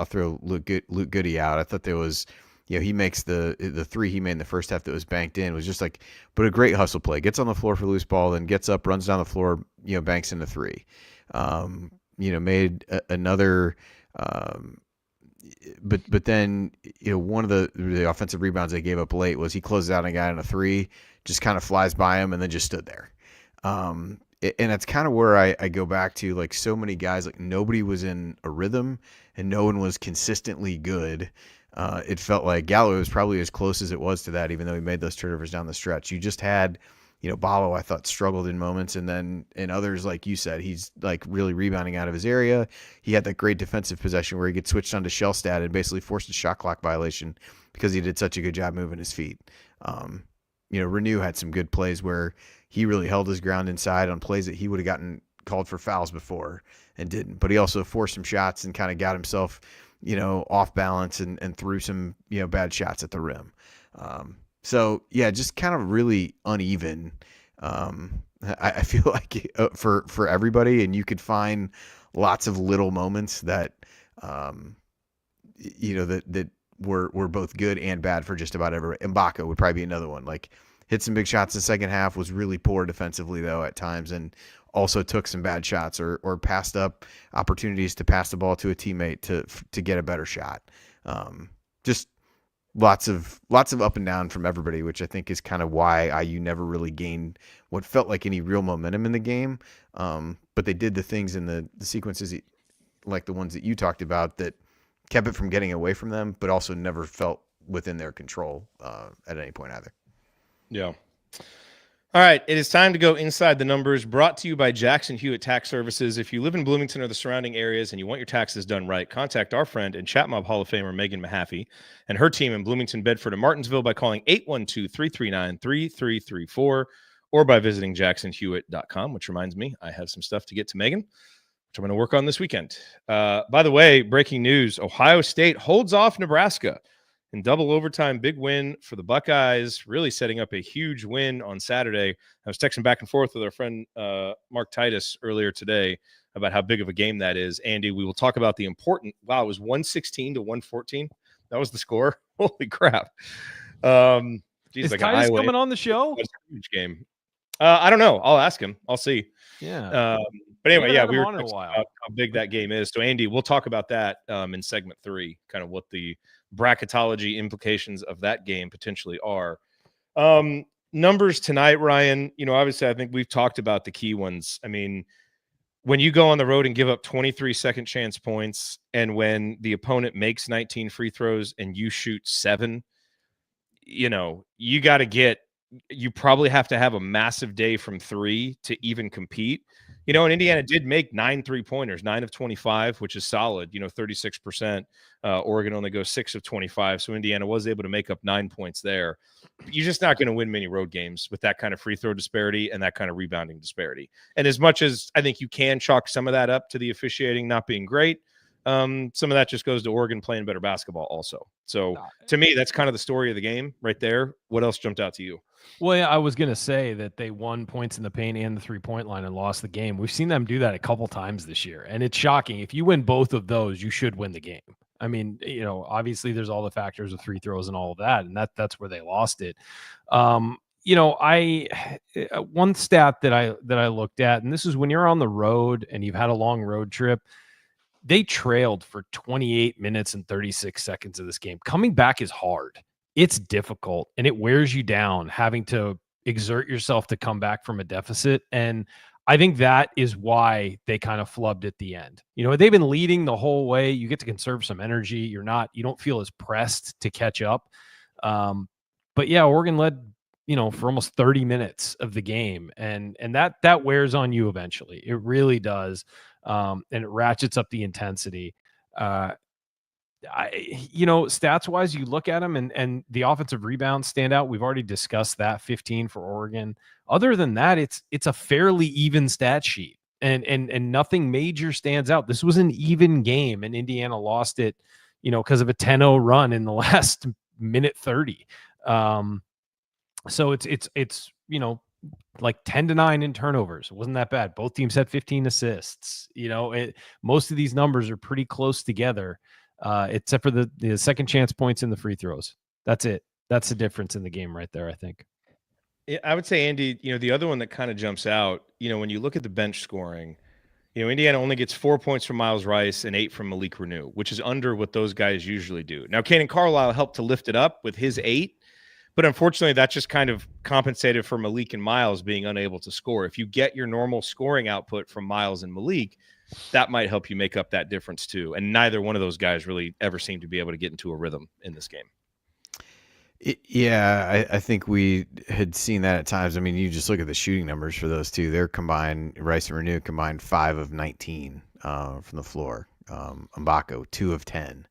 throw Luke Goody out. I thought there was, he makes the three he made in the first half that was banked in was just like, but a great hustle play. Gets on the floor for loose ball, then gets up, runs down the floor, banks in the three. Made another. But then, one of the offensive rebounds they gave up late was he closes out a guy on a three, just kind of flies by him and then just stood there. And that's kind of where I go back to, like, so many guys, like nobody was in a rhythm and no one was consistently good. It felt like Galloway was probably as close as it was to that, even though he made those turnovers down the stretch. You just had, Ballo, I thought, struggled in moments. And then in others, like you said, he's like really rebounding out of his area. He had that great defensive possession where he gets switched onto Shellstad and basically forced a shot clock violation because he did such a good job moving his feet. Renew had some good plays where he really held his ground inside on plays that he would have gotten called for fouls before and didn't. But he also forced some shots and kind of got himself, off balance and threw some, bad shots at the rim. So yeah, just kind of really uneven. I feel like for everybody, and you could find lots of little moments that, that were both good and bad for just about everybody. Mbaka would probably be another one. Like, hit some big shots in the second half, was really poor defensively though at times, and also took some bad shots or passed up opportunities to pass the ball to a teammate to get a better shot. Just lots of up and down from everybody, which I think is kind of why IU never really gained what felt like any real momentum in the game. But they did the things in the sequences, like the ones that you talked about, that kept it from getting away from them, but also never felt within their control at any point either. Yeah. All right, it is time to go inside the numbers, brought to you by Jackson Hewitt Tax Services. If you live in Bloomington or the surrounding areas and you want your taxes done right, contact our friend and Chat Mob Hall of Famer Megan Mahaffey and her team in Bloomington, Bedford, and Martinsville by calling 812-339-3334 or by visiting jacksonhewitt.com, which reminds me, I have some stuff to get to Megan, which I'm going to work on this weekend. By the way, breaking news, Ohio State holds off Nebraska in double overtime. Big win for the Buckeyes, really setting up a huge win on Saturday. I was texting back and forth with our friend Mark Titus earlier today about how big of a game that is. Andy, we will talk about the important, it was 116 to 114. That was the score. Holy crap. Is like Titus coming on the show? That's a huge game. I don't know. I'll ask him. I'll see. Yeah. But anyway, we were talking about how big that game is. So, Andy, we'll talk about that in segment 3, kind of what the bracketology implications of that game potentially are. Numbers tonight, Ryan, obviously I think we've talked about the key ones. I mean, when you go on the road and give up 23 second chance points, and when the opponent makes 19 free throws and you shoot 7, you probably have to have a massive day from 3 to even compete. And Indiana did make 9 3-pointers, 9 of 25, which is solid, 36%. Oregon only goes 6 of 25. So Indiana was able to make up 9 points there. But you're just not going to win many road games with that kind of free throw disparity and that kind of rebounding disparity. And as much as I think you can chalk some of that up to the officiating not being great, some of that just goes to Oregon playing better basketball also. So to me, that's kind of the story of the game right there. What else jumped out to you? Well, yeah, I was going to say that they won points in the paint and the 3-point line and lost the game. We've seen them do that a couple times this year, and it's shocking. If you win both of those, you should win the game. I mean, obviously there's all the factors of free throws and all of that, and that's where they lost it. I one stat that I looked at, and this is when you're on the road and you've had a long road trip. They trailed for 28 minutes and 36 seconds of this game. Coming back is hard. It's difficult and it wears you down having to exert yourself to come back from a deficit. And I think that is why they kind of flubbed at the end. They've been leading the whole way. You get to conserve some energy. You don't feel as pressed to catch up. But yeah, Oregon led, for almost 30 minutes of the game. And that wears on you eventually. It really does. And it ratchets up the intensity. Stats wise, you look at them and the offensive rebounds stand out. We've already discussed that, 15 for Oregon. Other than that, it's a fairly even stat sheet and nothing major stands out. This was an even game and Indiana lost it, because of a 10-0 run in the last minute 30. So it's like 10-9 in turnovers. It wasn't that bad. Both teams had 15 assists. Most of these numbers are pretty close together, except for the second chance points and the free throws. That's it. That's the difference in the game right there, I think. Yeah, I would say, Andy, the other one that kind of jumps out, when you look at the bench scoring, Indiana only gets 4 points from Miles Rice and 8 from Malik Renew, which is under what those guys usually do. Now, Cannon Carlisle helped to lift it up with his 8. But unfortunately, that just kind of compensated for Malik and Miles being unable to score. If you get your normal scoring output from Miles and Malik, that might help you make up that difference too. And neither one of those guys really ever seemed to be able to get into a rhythm in this game. I think we had seen that at times. I mean, you just look at the shooting numbers for those two. They're combined, Rice and Renew combined 5 of 19 from the floor. Mbako, 2 of 10.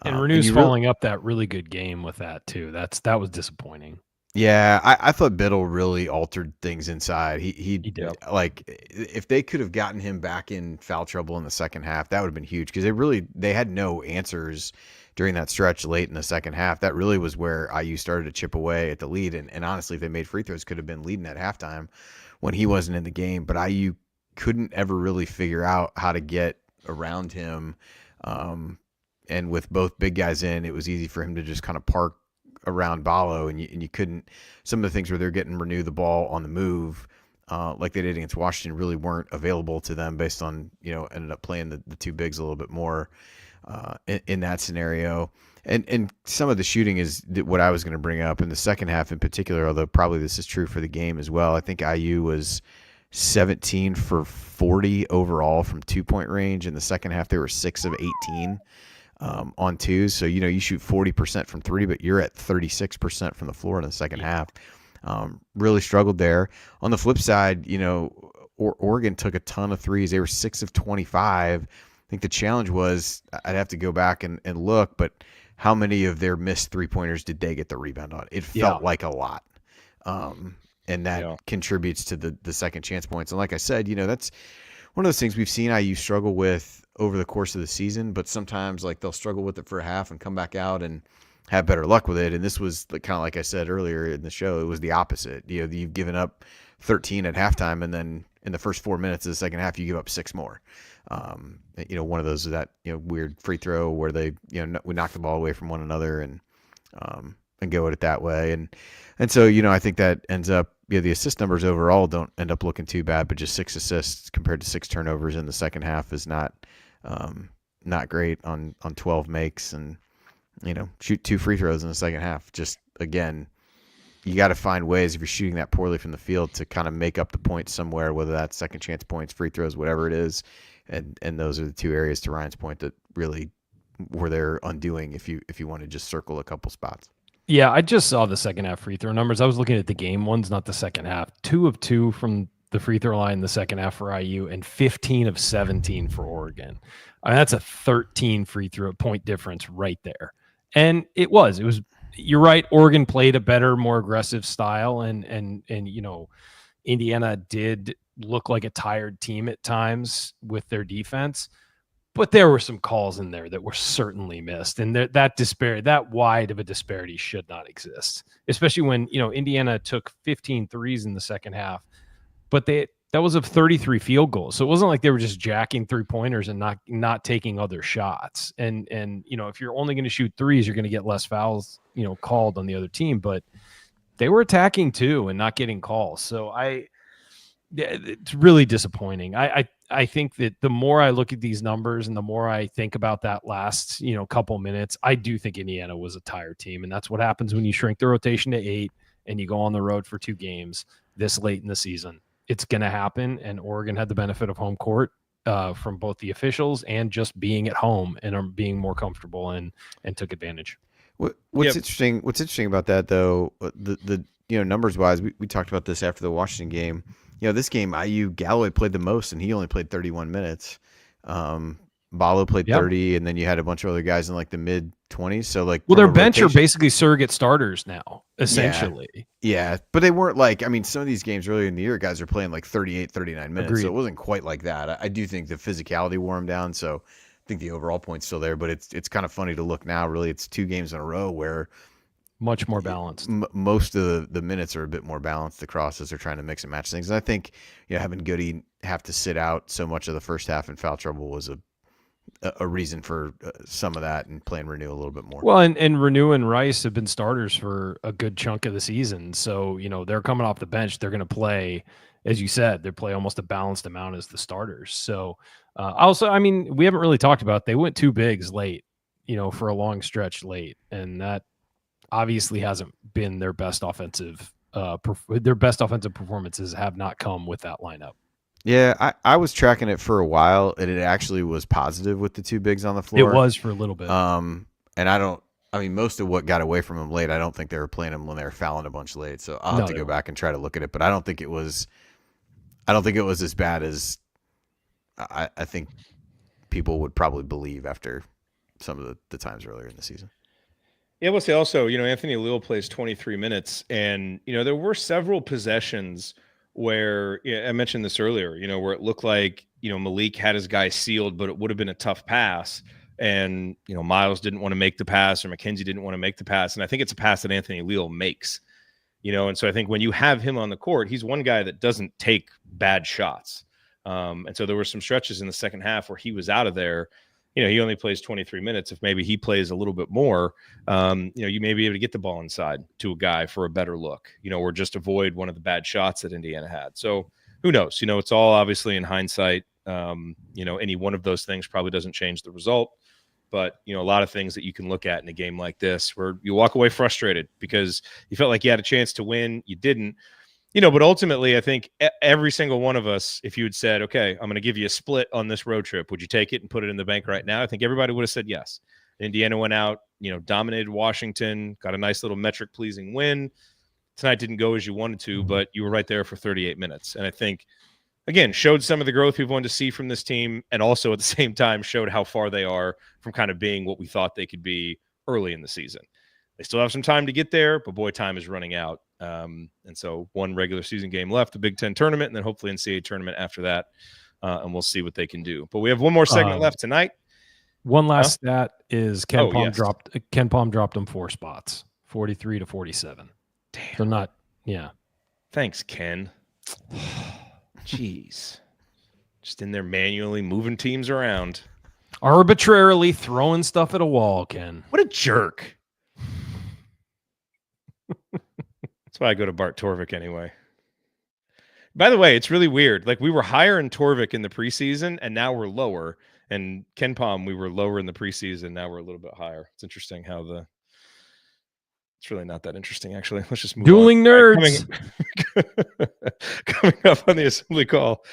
And Renew's following up that really good game with that too. That was disappointing. Yeah, I thought Biddle really altered things inside. He did. Like, if they could have gotten him back in foul trouble in the second half, that would have been huge because they had no answers during that stretch late in the second half. That really was where IU started to chip away at the lead. And honestly, if they made free throws, could have been leading at halftime when he wasn't in the game. But IU couldn't ever really figure out how to get around him. And with both big guys in, it was easy for him to just kind of park around Ballo, and you couldn't. Some of the things where they're getting Renew the ball on the move, like they did against Washington, really weren't available to them based on ended up playing the two bigs a little bit more in that scenario. And some of the shooting is what I was going to bring up in the second half in particular, although probably this is true for the game as well. I think IU was 17 for 40 overall from 2-point range. In the second half, they were 6 of 18. On twos. So, you shoot 40% from 3, but you're at 36% from the floor in the second half. Really struggled there. On the flip side, Oregon took a ton of threes. They were 6 of 25. I think the challenge was, I'd have to go back and look, but how many of their missed 3-pointers did they get the rebound on? It felt like a lot. And that contributes to the second chance points. And like I said, that's one of those things we've seen IU struggle with over the course of the season, but sometimes like they'll struggle with it for a half and come back out and have better luck with it. And this was kind of like I said earlier in the show, it was the opposite. You've given up 13 at halftime, and then in the first 4 minutes of the second half, you give up 6 more. One of those is that weird free throw where they we knock the ball away from one another and go at it that way. And so I think that ends up the assist numbers overall don't end up looking too bad, but just 6 assists compared to 6 turnovers in the second half is not great on 12 makes, and shoot 2 free throws in the second half. Just again, you got to find ways if you're shooting that poorly from the field to kind of make up the points somewhere, whether that's second chance points, free throws, whatever it is. And those are the 2 areas, to Ryan's point, that really were their undoing if you want to just circle a couple spots. Yeah, I just saw the second half free throw numbers. I was looking at the game ones, not the second half. 2 of 2 from the free throw line in the second half for IU, and 15 of 17 for Oregon. I mean, that's a 13 free throw point difference right there. And it was, you're right. Oregon played a better, more aggressive style, and Indiana did look like a tired team at times with their defense. But there were some calls in there that were certainly missed, and that wide of a disparity should not exist, especially when Indiana took 15 threes in the second half, but that was of 33 field goals, so it wasn't like they were just jacking 3-pointers and not taking other shots. And if you're only going to shoot threes, you're going to get less fouls called on the other team, but they were attacking too and not getting calls. So it's really disappointing. I think that the more I look at these numbers and the more I think about that last, couple minutes, I do think Indiana was a tired team. And that's what happens when you shrink the rotation to 8 and you go on the road for 2 games this late in the season. It's going to happen. And Oregon had the benefit of home court from both the officials and just being at home and being more comfortable and took advantage. What's interesting about that, though, the numbers wise, we talked about this after the Washington game. This game, Galloway played the most, and he only played 31 minutes. Ballo played 30, and then you had a bunch of other guys in like the mid-20s. So their bench are basically surrogate starters now, essentially. Yeah, but they weren't some of these games earlier in the year, guys are playing like 38, 39 minutes. Agreed. So it wasn't quite like that. I do think the physicality wore them down. So I think the overall point's still there, but it's kind of funny to look now. Really, it's 2 games in a row where much more balanced. Most of the minutes are a bit more balanced across as they're trying to mix and match things. And I think having Goody have to sit out so much of the first half in foul trouble was a reason for some of that, and playing Renew a little bit more. Well, and Renew and Rice have been starters for a good chunk of the season. So, they're coming off the bench. They're going to play, as you said, they play almost a balanced amount as the starters. So we haven't really talked about, they went 2 bigs late, for a long stretch late. And that obviously hasn't been their best offensive. Their best offensive performances have not come with that lineup. Yeah, I was tracking it for a while, and it actually was positive with the 2 bigs on the floor. It was for a little bit. And most of what got away from them late, I don't think they were playing them when they were fouling a bunch late. So I'll have to go back and try to look at it. But I don't think it was as bad as I think people would probably believe after some of the times earlier in the season. Yeah, we'll say also, Anthony Leal plays 23 minutes, and, there were several possessions where I mentioned this earlier, where it looked like, Malik had his guy sealed, but it would have been a tough pass. And, Miles didn't want to make the pass, or McKenzie didn't want to make the pass. And I think it's a pass that Anthony Leal makes, and so I think when you have him on the court, he's one guy that doesn't take bad shots. And so there were some stretches in the second half where he was out of there. He only plays 23 minutes. If maybe he plays a little bit more, you may be able to get the ball inside to a guy for a better look, or just avoid one of the bad shots that Indiana had. So who knows? It's all obviously in hindsight. Any one of those things probably doesn't change the result. But, a lot of things that you can look at in a game like this where you walk away frustrated because you felt like you had a chance to win. You didn't. But ultimately, I think every single one of us, if you had said, okay, I'm going to give you a split on this road trip, would you take it and put it in the bank right now? I think everybody would have said yes. Indiana went out, dominated Washington, got a nice little metric-pleasing win. Tonight didn't go as you wanted to, but you were right there for 38 minutes. And I think, again, showed some of the growth we've wanted to see from this team, and also at the same time showed how far they are from kind of being what we thought they could be early in the season. They still have some time to get there, but boy, time is running out. And so one regular season game left, the Big Ten tournament, and then hopefully NCAA tournament after that. And we'll see what they can But we have one more segment left tonight. One last stat is Ken Palm dropped them 4 spots, 43 to 47. Damn. So Thanks, Ken. Jeez. Just in there manually moving teams around. Arbitrarily throwing stuff at a wall, Ken. What a jerk. That's why I go to Bart Torvik anyway. By the way, it's really weird. Like, we were higher in Torvik in the preseason, and now we're lower. And Ken Palm, we were lower in the preseason. Now we're a little bit higher. It's interesting how it's really not that interesting, actually. Let's just move Dueling on. nerds. Coming up on the assembly call.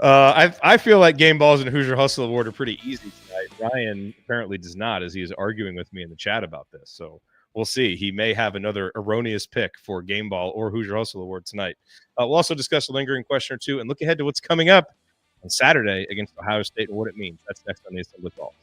I feel like Game Balls and Hoosier Hustle Award are pretty easy tonight. Ryan apparently does not, as he is arguing with me in the chat about this. So we'll see. He may have another erroneous pick for Game Ball or Hoosier Hustle Award tonight. We'll also discuss a lingering question or two and look ahead to what's coming up on Saturday against Ohio State and what it means. That's next on the Assembly Call.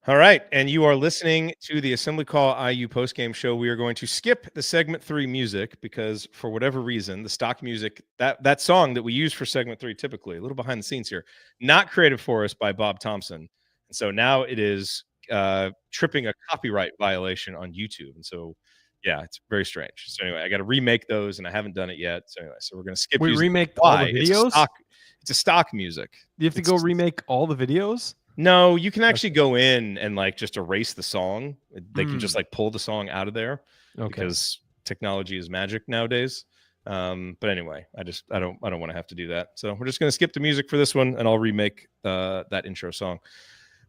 All right, and you are listening to the Assembly Call IU postgame show. We are going to skip the segment 3 music because, for whatever reason, the stock music, that song that we use for segment 3, typically a little behind the scenes here, not created for us by Bob Thompson, and so now it is tripping a copyright violation on YouTube, and so yeah, it's very strange. So anyway, I got to remake those, and I haven't done it yet. So anyway, so we're going to skip. We using remake all the videos. It's a stock music. You have to go remake all the videos. No, you can actually go in and like just erase the song. They can just like pull the song out of there because technology is magic nowadays. But anyway, I don't want to have to do that. So we're just going to skip the music for this one, and I'll remake that intro song.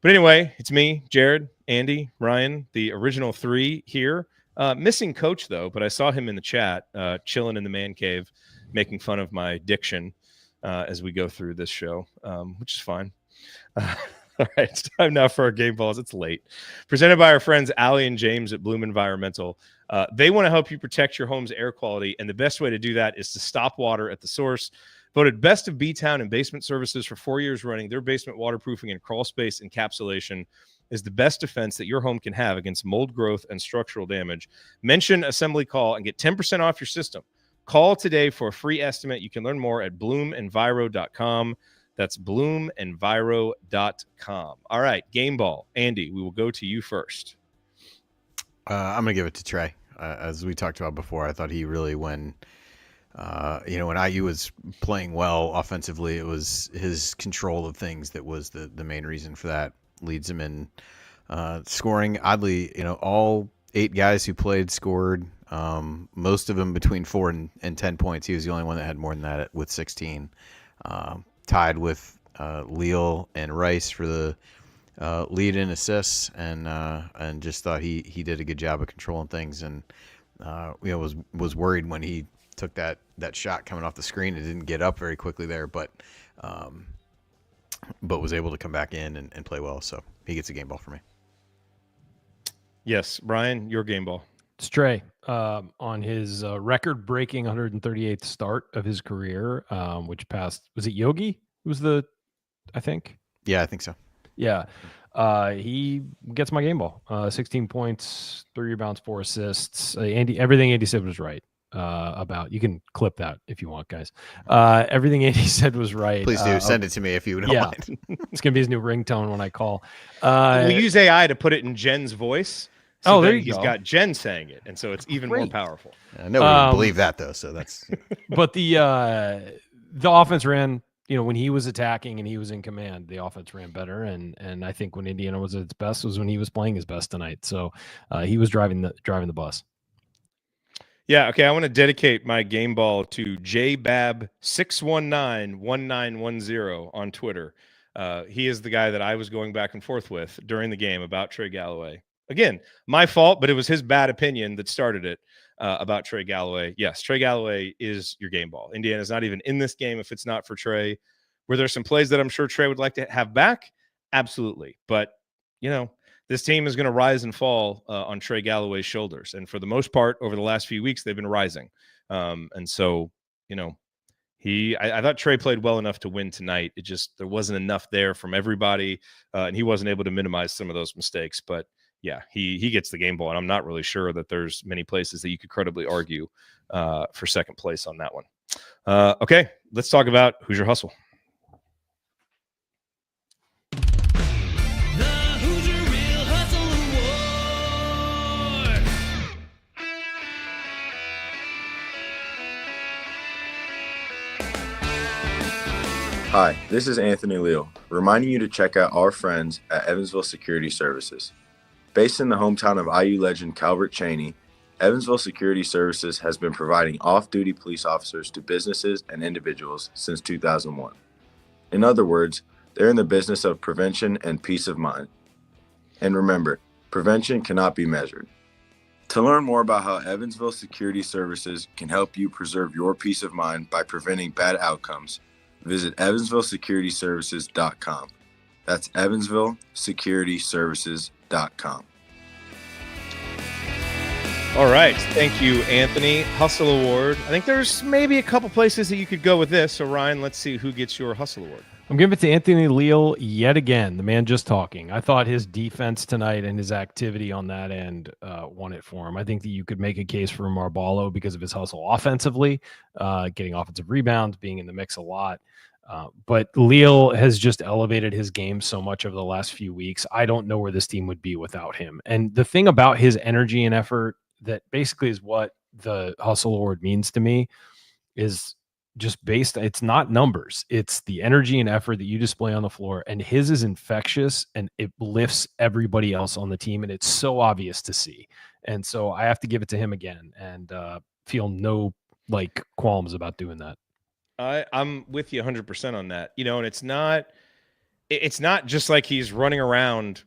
But anyway, it's me, Jared, Andy, Ryan, the original 3 here. Missing Coach though, but I saw him in the chat, chilling in the man cave, making fun of my diction as we go through this show, which is fine. All right, it's time now for our game balls. It's late. Presented by our friends Allie and James at Bloom Environmental. They want to help you protect your home's air quality, and the best way to do that is to stop water at the source. Voted best of B-Town and basement services for 4 years running, their basement waterproofing and crawl space encapsulation is the best defense that your home can have against mold growth and structural damage. Mention Assembly Call and get 10% off your system. Call today for a free estimate. You can learn more at bloomenviro.com. That's bloomenviro.com. All right, game ball. Andy, we will go to you first. I'm going to give it to Trey. As we talked about before, I thought he really, when IU was playing well offensively, it was his control of things that was the main reason for that. Leads him in scoring. Oddly, all 8 guys who played scored, most of them between 4 and 10 points. He was the only one that had more than that with 16. Tied with Leal and Rice for the lead in assists, and just thought he did a good job of controlling things, and was worried when he took that shot coming off the screen. It didn't get up very quickly there, but was able to come back in and play well. So he gets a game ball for me. Yes, Brian, your game ball. It's Trey on his record-breaking 138th start of his career, which passed. Was it Yogi? I think. Yeah, I think so. Yeah, he gets my game ball. 16 points, 3 rebounds, 4 assists. Everything Andy said was right. You can clip that if you want, guys. Everything Andy said was right. Please do send it to me if you don't mind. It's gonna be his new ringtone when I call. We use AI to put it in Jen's voice. So there you he's go. got Jen saying it, and so it's even more powerful. Nobody would believe that though, so that's. But the offense ran. When he was attacking and he was in command, the offense ran better. And I think when Indiana was at its best was when he was playing his best tonight. So he was driving the bus. Yeah, okay. I want to dedicate my game ball to JBab6191910 on Twitter. He is the guy that I was going back and forth with during the game about Trey Galloway. Again, my fault, but it was his bad opinion that started it about Trey Galloway. Yes, Trey Galloway is your game ball. Indiana's not even in this game if it's not for Trey. Were there some plays that I'm sure Trey would like to have back? Absolutely. But, this team is going to rise and fall on Trey Galloway's shoulders. And for the most part, over the last few weeks, they've been rising. And so, I thought Trey played well enough to win tonight. There wasn't enough there from everybody. And he wasn't able to minimize some of those mistakes. But yeah, he gets the game ball. And I'm not really sure that there's many places that you could credibly argue for second place on that one. Okay, let's talk about Hoosier Hustle. Hi, this is Anthony Leal, reminding you to check out our friends at Evansville Security Services. Based in the hometown of IU legend Calvert Chaney, Evansville Security Services has been providing off-duty police officers to businesses and individuals since 2001. In other words, they're in the business of prevention and peace of mind. And remember, prevention cannot be measured. To learn more about how Evansville Security Services can help you preserve your peace of mind by preventing bad outcomes, visit evansvillesecurityservices.com. That's evansvillesecurityservices.com. All right. Thank you, Anthony. Hustle Award. I think there's maybe a couple places that you could go with this. So, Ryan, let's see who gets your Hustle Award. I'm giving it to Anthony Leal yet again, the man just talking. I thought his defense tonight and his activity on that end won it for him. I think that you could make a case for Marballo because of his hustle offensively, getting offensive rebounds, being in the mix a lot. But Leal has just elevated his game so much over the last few weeks. I don't know where this team would be without him. And the thing about his energy and effort that basically is what the Hustle Award means to me is just based, it's not numbers, it's the energy and effort that you display on the floor, and his is infectious and it lifts everybody else on the team, and it's so obvious to see. And so I have to give it to him again, and feel no qualms about doing that. I'm with you 100% on that, and it's not just like he's running around,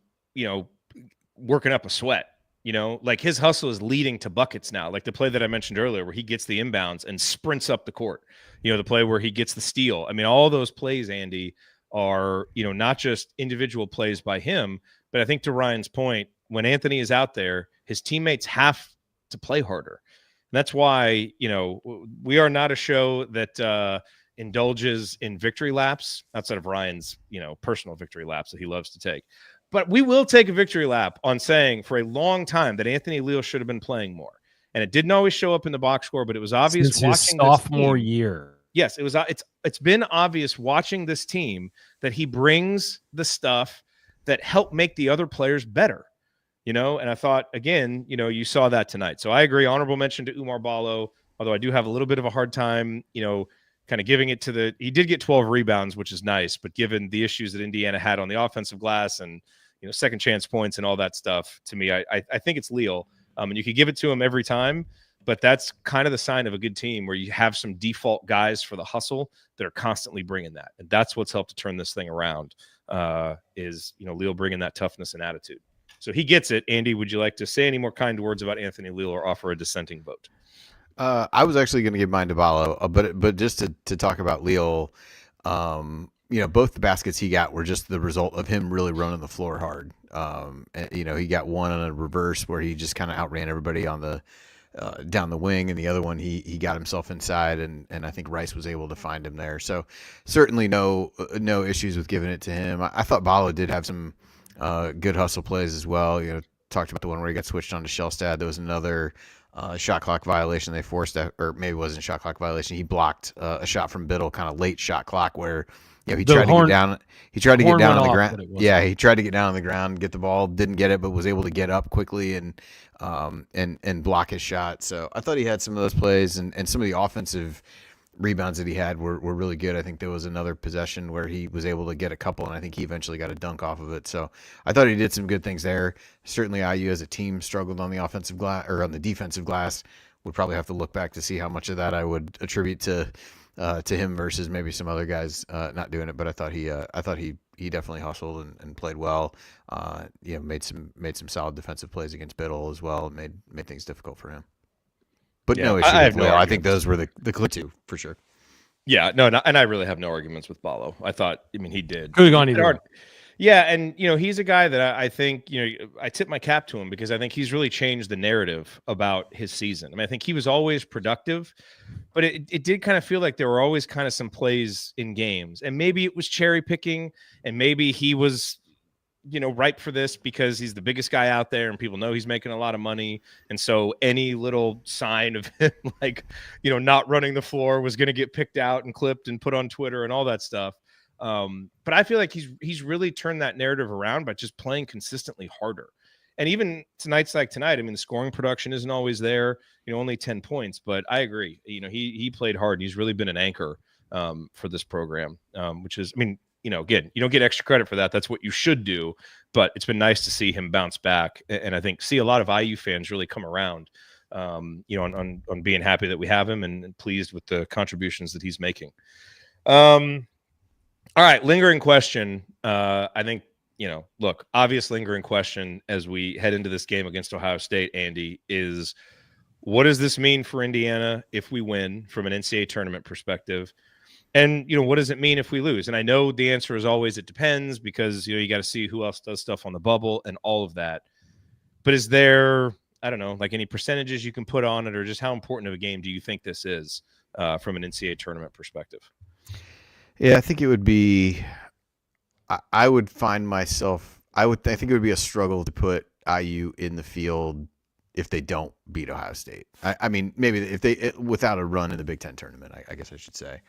working up a sweat. His hustle is leading to buckets now. Like the play that I mentioned earlier where he gets the inbounds and sprints up the court. The play where he gets the steal. I mean, all those plays, Andy, are, not just individual plays by him, but I think to Ryan's point, when Anthony is out there, his teammates have to play harder. And that's why, we are not a show that indulges in victory laps outside of Ryan's, personal victory laps that he loves to take. But we will take a victory lap on saying for a long time that Anthony Leal should have been playing more. And it didn't always show up in the box score, but it was obvious since watching his sophomore year. Yes, it was. It's been obvious watching this team that he brings the stuff that help make the other players better. And I thought, again, you saw that tonight. So I agree. Honorable mention to Oumar Ballo, although I do have a little bit of a hard time, kind of giving it to he did get 12 rebounds, which is nice, but given the issues that Indiana had on the offensive glass and, second chance points and all that stuff, to me, I think it's Leal. And you could give it to him every time, but that's kind of the sign of a good team where you have some default guys for the hustle that are constantly bringing that. And that's what's helped to turn this thing around is, Leal bringing that toughness and attitude. So he gets it. Andy, would you like to say any more kind words about Anthony Leal or offer a dissenting vote? I was actually going to give mine to Ballo, but just to talk about Leal, both the baskets he got were just the result of him really running the floor hard. He got one on a reverse where he just kind of outran everybody on the down the wing, and the other one he got himself inside, and I think Rice was able to find him there. So certainly no issues with giving it to him. I thought Ballo did have some good hustle plays as well. Talked about the one where he got switched on to Shellstad. There was another shot clock violation they forced, or maybe it wasn't a shot clock violation. He blocked a shot from Biddle, kind of late shot clock where he tried to get down. He tried to get down on the ground. Yeah, he tried to get down on the ground, get the ball, didn't get it, but was able to get up quickly and block his shot. So I thought he had some of those plays, and some of the offensive rebounds that he had were really good. I think there was another possession where he was able to get a couple, and I think he eventually got a dunk off of it. So I thought he did some good things there. Certainly IU as a team struggled on the offensive glass, or on the defensive glass. Would probably have to look back to see how much of that I would attribute to him versus maybe some other guys not doing it. But I thought he definitely hustled and played well. Made some solid defensive plays against Biddle as well, and made things difficult for him. But no issue with Leal. I think those were the clear two for sure. Yeah, no, and I really have no arguments with Ballo. He did. Could have gone either way. Yeah, and he's a guy that I think I tip my cap to him because I think he's really changed the narrative about his season. I think he was always productive, but it did kind of feel like there were always kind of some plays in games, and maybe it was cherry picking, and maybe he was ripe for this because he's the biggest guy out there and people know he's making a lot of money. And so any little sign of him, not running the floor was going to get picked out and clipped and put on Twitter and all that stuff. But I feel like he's really turned that narrative around by just playing consistently harder. And even nights like tonight, the scoring production isn't always there, only 10 points, but I agree. He played hard. He's really been an anchor for this program, which is, again, you don't get extra credit for that. That's what you should do. But it's been nice to see him bounce back, and I think see a lot of IU fans really come around, on being happy that we have him and pleased with the contributions that he's making. All right, lingering question. I think obvious lingering question as we head into this game against Ohio State, Andy, is what does this mean for Indiana if we win from an NCAA tournament perspective? And, what does it mean if we lose? And I know the answer is always it depends because, you got to see who else does stuff on the bubble and all of that. But is there, I don't know, any percentages you can put on it, or just how important of a game do you think this is from an NCAA tournament perspective? Yeah, I think it would be. I would find myself. I think it would be a struggle to put IU in the field if they don't beat Ohio State. I mean, maybe if they without a run in the Big Ten tournament. I guess I should say.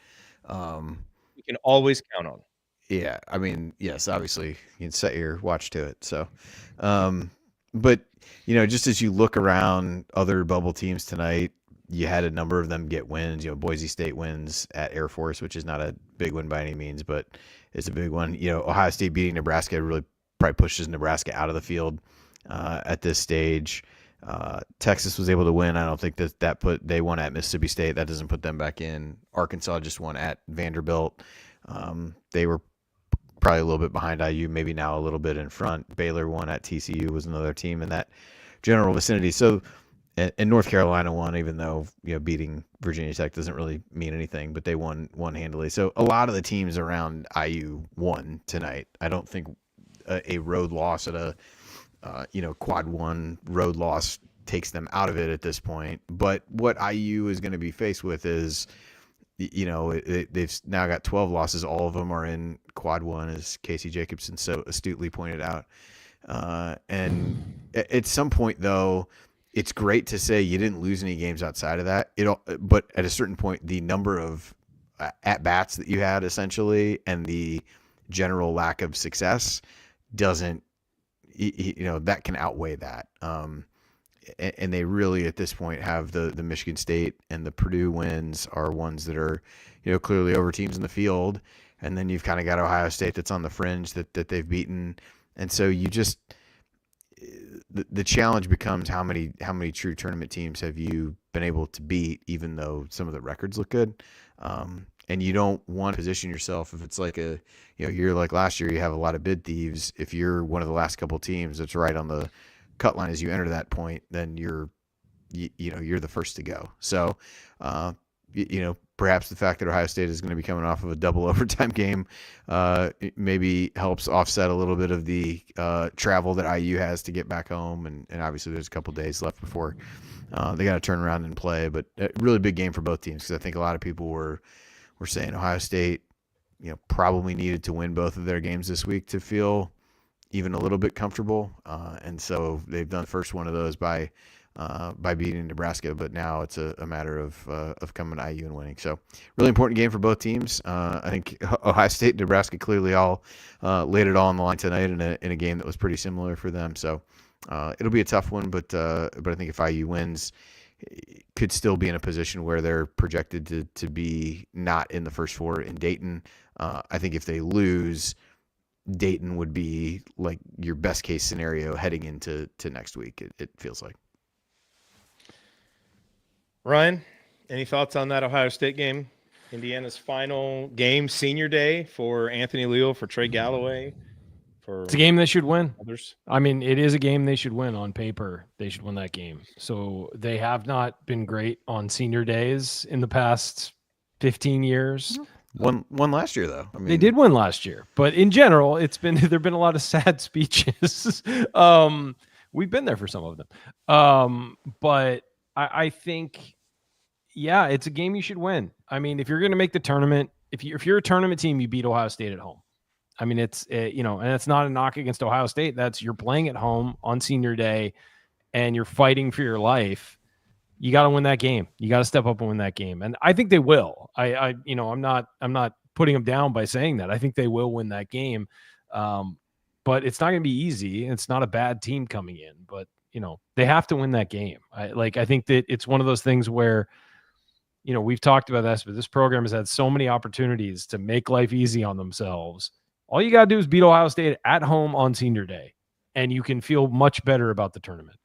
You can always count on. Yeah, I mean, yes, obviously you can set your watch to it. So, but just as you look around other bubble teams tonight, you had a number of them get wins. Boise State wins at Air Force, which is not a big win by any means, but it's a big one. Ohio State beating Nebraska really probably pushes Nebraska out of the field at this stage. Texas was able to win. I don't think they won at Mississippi State. That doesn't put them back in. Arkansas just won at Vanderbilt. They were probably a little bit behind IU, maybe now a little bit in front. Baylor won at TCU, was another team in that general vicinity. So, and North Carolina won, even though beating Virginia Tech doesn't really mean anything, but they won handily. So a lot of the teams around IU won tonight. I don't think a road loss at a quad one road loss takes them out of it at this point. But what IU is going to be faced with is, they've now got 12 losses. All of them are in quad one, as Casey Jacobson so astutely pointed out. And at some point, though, it's great to say you didn't lose any games outside of that. But at a certain point, the number of at-bats that you had, essentially, and the general lack of success doesn't, that can outweigh that. And they really, at this point, have the Michigan State and the Purdue wins are ones that are, clearly over teams in the field. And then you've kind of got Ohio State that's on the fringe that they've beaten. And so you just, the challenge becomes how many true tournament teams have you been able to beat, even though some of the records look good. And you don't want to position yourself if it's like a year like last year, you have a lot of bid thieves. If you're one of the last couple of teams that's right on the cut line as you enter that point, then you're the first to go. So, perhaps the fact that Ohio State is going to be coming off of a double overtime game maybe helps offset a little bit of the travel that IU has to get back home. And obviously there's a couple days left before they got to turn around and play. But a really big game for both teams, because I think a lot of people were saying Ohio State, probably needed to win both of their games this week to feel even a little bit comfortable. And so they've done the first one of those by beating Nebraska, but now it's a matter of coming to IU and winning. So really important game for both teams. I think Ohio State and Nebraska clearly all laid it all on the line tonight in a game that was pretty similar for them. So it'll be a tough one, but I think if IU wins, could still be in a position where they're projected to be not in the first four in Dayton. I think if they lose, Dayton would be like your best case scenario heading into next week. It feels like. Ryan, any thoughts on that Ohio State game? Indiana's final game, senior day for Anthony Leal, for Trey Galloway. It's a game they should win. Others. I mean, it is a game they should win on paper. They should win that game. So they have not been great on senior days in the past 15 years. Won last year, though. I mean, they did win last year, but in general, there've been a lot of sad speeches. We've been there for some of them. But I think, yeah, it's a game you should win. I mean, if you're going to make the tournament, if you're a tournament team, you beat Ohio State at home. I mean, and it's not a knock against Ohio State. You're playing at home on senior day and you're fighting for your life. You got to win that game. You got to step up and win that game. And I think they will. I'm not putting them down by saying that. I think they will win that game. But it's not going to be easy. It's not a bad team coming in, but they have to win that game. I think that it's one of those things where, we've talked about this, but this program has had so many opportunities to make life easy on themselves. All you got to do is beat Ohio State at home on senior day, and you can feel much better about the tournament.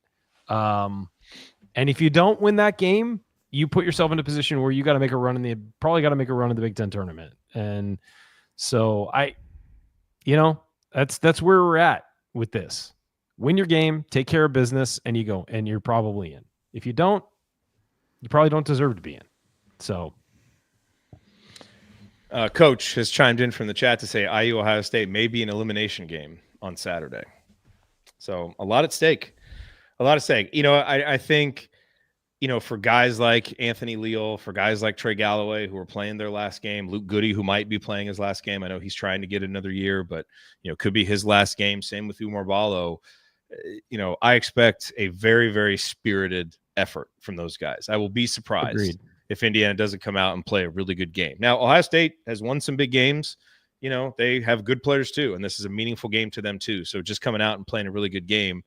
And if you don't win that game, you put yourself in a position where you got to make a run in the Big Ten tournament. And so that's where we're at with this. Win your game, take care of business, and you go, and you're probably in. If you don't, you probably don't deserve to be in. So. Coach has chimed in from the chat to say IU Ohio State may be an elimination game on Saturday. So a lot at stake. I think for guys like Anthony Leal, for guys like Trey Galloway who are playing their last game, Luke Goody, who might be playing his last game. I know he's trying to get another year, but could be his last game. Same with Umar Ballo. I expect a very, very spirited effort from those guys. I will be surprised if Indiana doesn't come out and play a really good game. Now, Ohio State has won some big games. They have good players too, and this is a meaningful game to them too. So just coming out and playing a really good game,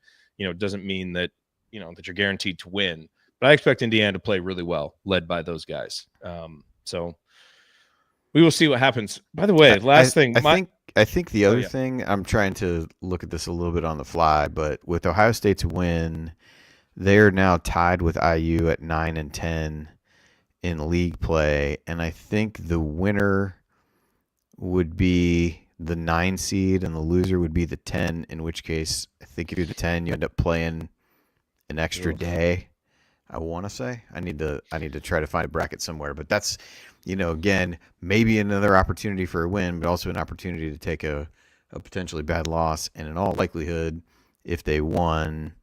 doesn't mean that, that you're guaranteed to win. But I expect Indiana to play really well, led by those guys. So we will see what happens. By the way, I think the other thing, I'm trying to look at this a little bit on the fly, but with Ohio State's win, they're now tied with IU at 9-10 in league play, and I think the winner would be the 9 seed and the loser would be the 10, in which case I think if you're the 10, you end up playing an extra day. I want to say I need to try to find a bracket somewhere, but that's, again, maybe another opportunity for a win, but also an opportunity to take a potentially bad loss. And in all likelihood, if they won,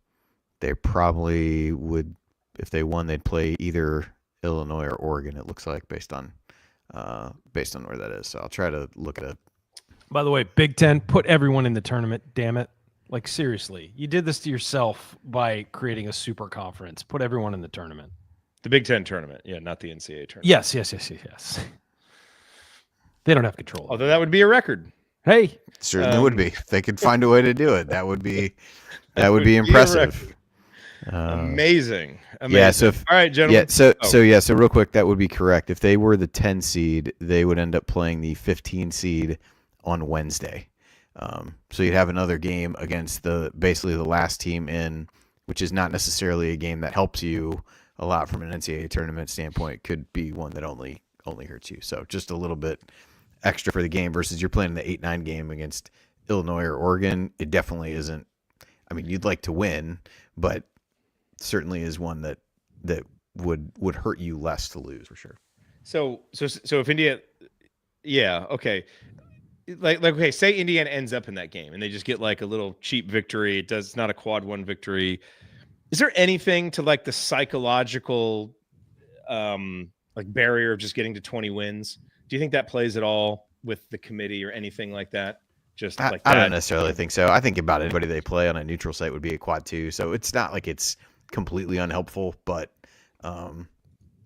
they probably would, if they won, they'd play either Illinois or Oregon. It looks like based on where that is. So I'll try to look at it. By the way, Big Ten, put everyone in the tournament. Damn it. Like, seriously, you did this to yourself by creating a super conference. Put everyone in the tournament. The Big Ten tournament. Yeah, not the NCAA tournament. Yes. They don't have control. Although that would be a record. Hey. Certainly would be. If they could find a way to do it, that would be impressive. Amazing. Yeah, so all right, gentlemen. So real quick, that would be correct. If they were the 10 seed, they would end up playing the 15 seed on Wednesday. So you'd have another game against basically the last team in, which is not necessarily a game that helps you a lot from an NCAA tournament standpoint. Could be one that only hurts you. So just a little bit extra for the game versus you're playing the 8-9 game against Illinois or Oregon. It definitely isn't. I mean, you'd like to win, but certainly is one that would hurt you less to lose for sure. So if Indiana, yeah, okay. Like okay, say Indiana ends up in that game and they just get like a little cheap victory. It's not a quad one victory. Is there anything to like the psychological barrier of just getting to 20 wins? Do you think that plays at all with the committee or anything like that? I don't necessarily think so. I think about anybody they play on a neutral site would be a quad 2. So it's not like it's completely unhelpful, but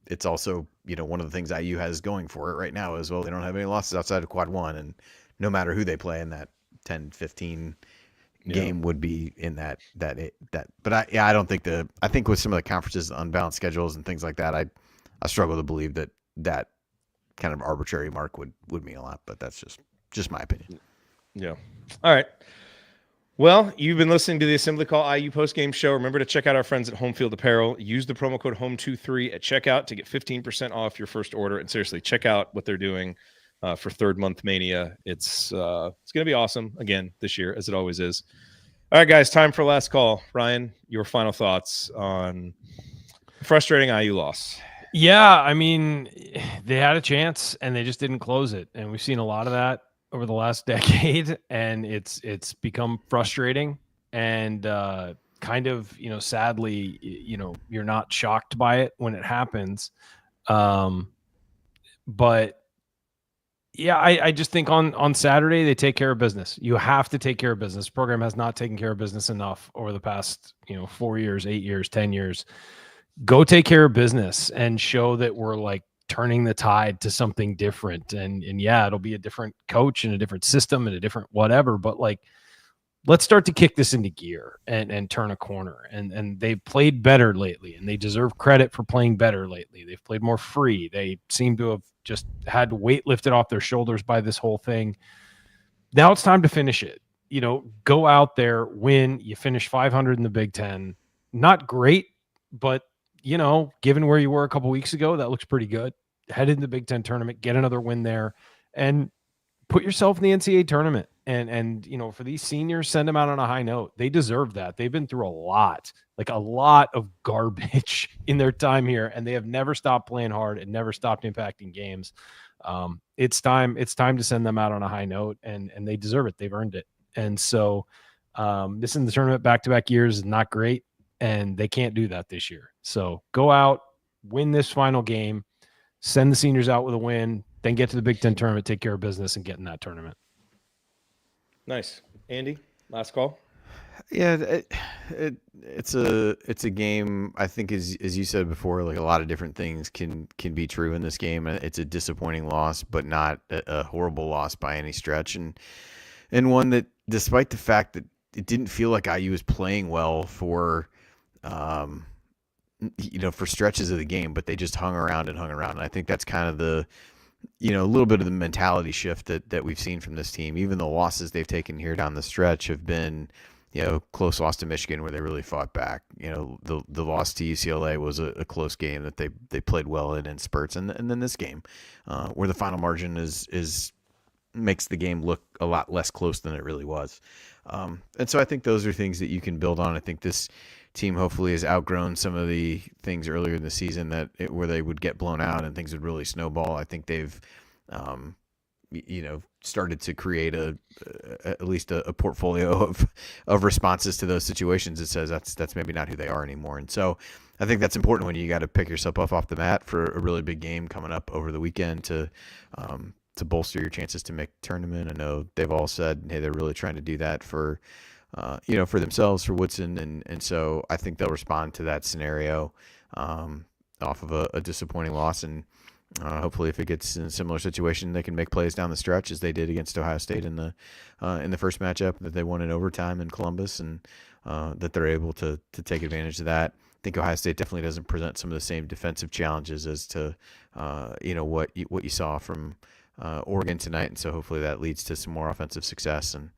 it's also, one of the things IU has going for it right now is, well, they don't have any losses outside of quad 1, and no matter who they play in that 10-15 game would be in that. But I don't think I think with some of the conferences, unbalanced schedules and things like that, I struggle to believe that kind of arbitrary mark would mean a lot, but that's just my opinion. Yeah. All right. Well, you've been listening to the Assembly Call IU postgame show. Remember to check out our friends at Home Field Apparel. Use the promo code HOME23 at checkout to get 15% off your first order. And seriously, check out what they're doing for Third Month Mania. It's going to be awesome again this year, as it always is. All right, guys, time for last call. Ryan, your final thoughts on frustrating IU loss. Yeah, I mean, they had a chance and they just didn't close it. And we've seen a lot of that over the last decade, and it's become frustrating and kind of, sadly, you're not shocked by it when it happens. But yeah, I just think on Saturday they take care of business. You have to take care of business. The program has not taken care of business enough over the past 4 years, 8 years, 10 years. Go take care of business and show that we're like turning the tide to something different. And yeah, it'll be a different coach and a different system and a different whatever, but like, let's start to kick this into gear and turn a corner. And they've played better lately, and they deserve credit for playing better lately. They've played more free. They seem to have just had weight lifted off their shoulders by this whole thing. Now it's time to finish it. Go out there, win. You finish 500 in the Big Ten. Not great, but given where you were a couple weeks ago, that looks pretty good. Head into the Big Ten tournament, get another win there, and put yourself in the NCAA tournament. And for these seniors, send them out on a high note. They deserve that. They've been through a lot of garbage in their time here, and they have never stopped playing hard and never stopped impacting games. It's time to send them out on a high note, and they deserve it. They've earned it. And so missing the tournament back-to-back years is not great. and they can't do that this year. So go out, win this final game, send the seniors out with a win, then get to the Big Ten tournament, take care of business, and get in that tournament. Nice. Andy, last call. Yeah, it's a game. I think as you said before, like a lot of different things can be true in this game. It's a disappointing loss, but not a horrible loss by any stretch, and one that, despite the fact that it didn't feel like IU was playing well for, for stretches of the game, but they just hung around. And I think that's kind of the, a little bit of the mentality shift that we've seen from this team. Even the losses they've taken here down the stretch have been, close loss to Michigan where they really fought back. The loss to UCLA was a close game that they played well in spurts, and then this game, where the final margin is makes the game look a lot less close than it really was. And so I think those are things that you can build on. I think this team hopefully has outgrown some of the things earlier in the season where they would get blown out and things would really snowball. I think they've, started to create at least a portfolio of responses to those situations that says that's maybe not who they are anymore. And so I think that's important when you got to pick yourself up off the mat for a really big game coming up over the weekend to bolster your chances to make the tournament. I know they've all said, hey, they're really trying to do that for themselves, for Woodson. And so I think they'll respond to that scenario off of a disappointing loss. And hopefully if it gets in a similar situation, they can make plays down the stretch as they did against Ohio State in the first matchup that they won in overtime in Columbus, and that they're able to take advantage of that. I think Ohio State definitely doesn't present some of the same defensive challenges as to, what you saw from Oregon tonight. And so hopefully that leads to some more offensive success and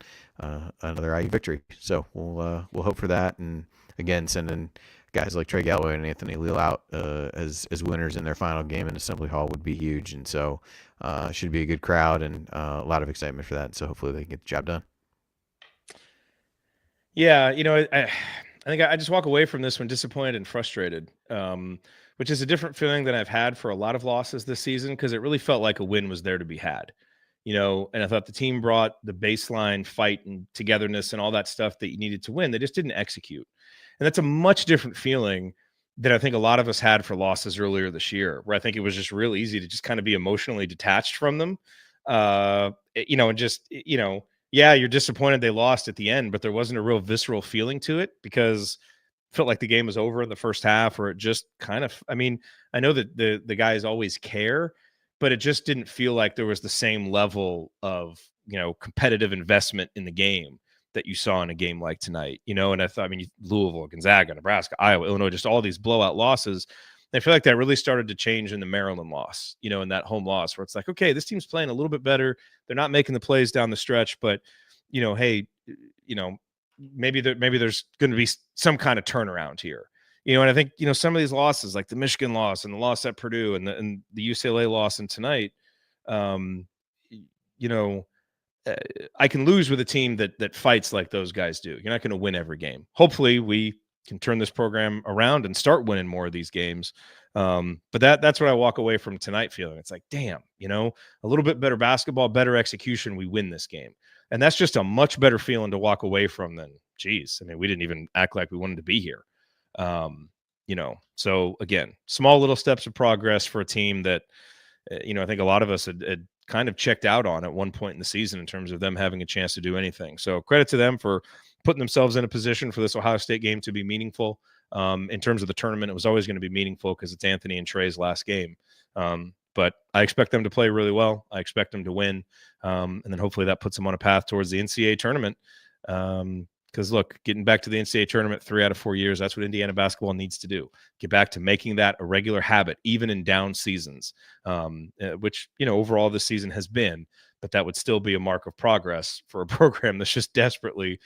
another IU victory. So we'll hope for that. And again, sending guys like Trey Galloway and Anthony Leal out as winners in their final game in Assembly Hall would be huge. And so should be a good crowd and a lot of excitement for that. So hopefully they can get the job done. Yeah, I think I just walk away from this one disappointed and frustrated, which is a different feeling than I've had for a lot of losses this season, because it really felt like a win was there to be had. And I thought the team brought the baseline fight and togetherness and all that stuff that you needed to win. They just didn't execute. And that's a much different feeling than I think a lot of us had for losses earlier this year, where I think it was just real easy to just kind of be emotionally detached from them. And just, yeah, you're disappointed they lost at the end, but there wasn't a real visceral feeling to it, because it felt like the game was over in the first half, or it just kind of, I know that the guys always care, but it just didn't feel like there was the same level of, competitive investment in the game that you saw in a game like tonight, and I thought, Louisville, Gonzaga, Nebraska, Iowa, Illinois, just all these blowout losses. I feel like that really started to change in the Maryland loss, in that home loss, where it's like, okay, this team's playing a little bit better. They're not making the plays down the stretch, but, hey, maybe there's going to be some kind of turnaround here, and I think, some of these losses, like the Michigan loss and the loss at Purdue and the UCLA loss and tonight, I can lose with a team that fights like those guys do. You're not going to win every game. Hopefully we can turn this program around and start winning more of these games. But that's what I walk away from tonight feeling. It's like, damn, a little bit better basketball, better execution, we win this game. And that's just a much better feeling to walk away from than, geez, we didn't even act like we wanted to be here. So again, small little steps of progress for a team that, I think a lot of us had kind of checked out on at one point in the season in terms of them having a chance to do anything. So credit to them for putting themselves in a position for this Ohio State game to be meaningful. In terms of the tournament, it was always going to be meaningful because it's Anthony and Trey's last game. But I expect them to play really well. I expect them to win. And then hopefully that puts them on a path towards the NCAA tournament. Because look, getting back to the NCAA tournament 3 out of 4 years, that's what Indiana basketball needs to do. Get back to making that a regular habit, even in down seasons, which, overall this season has been, but that would still be a mark of progress for a program that's just desperately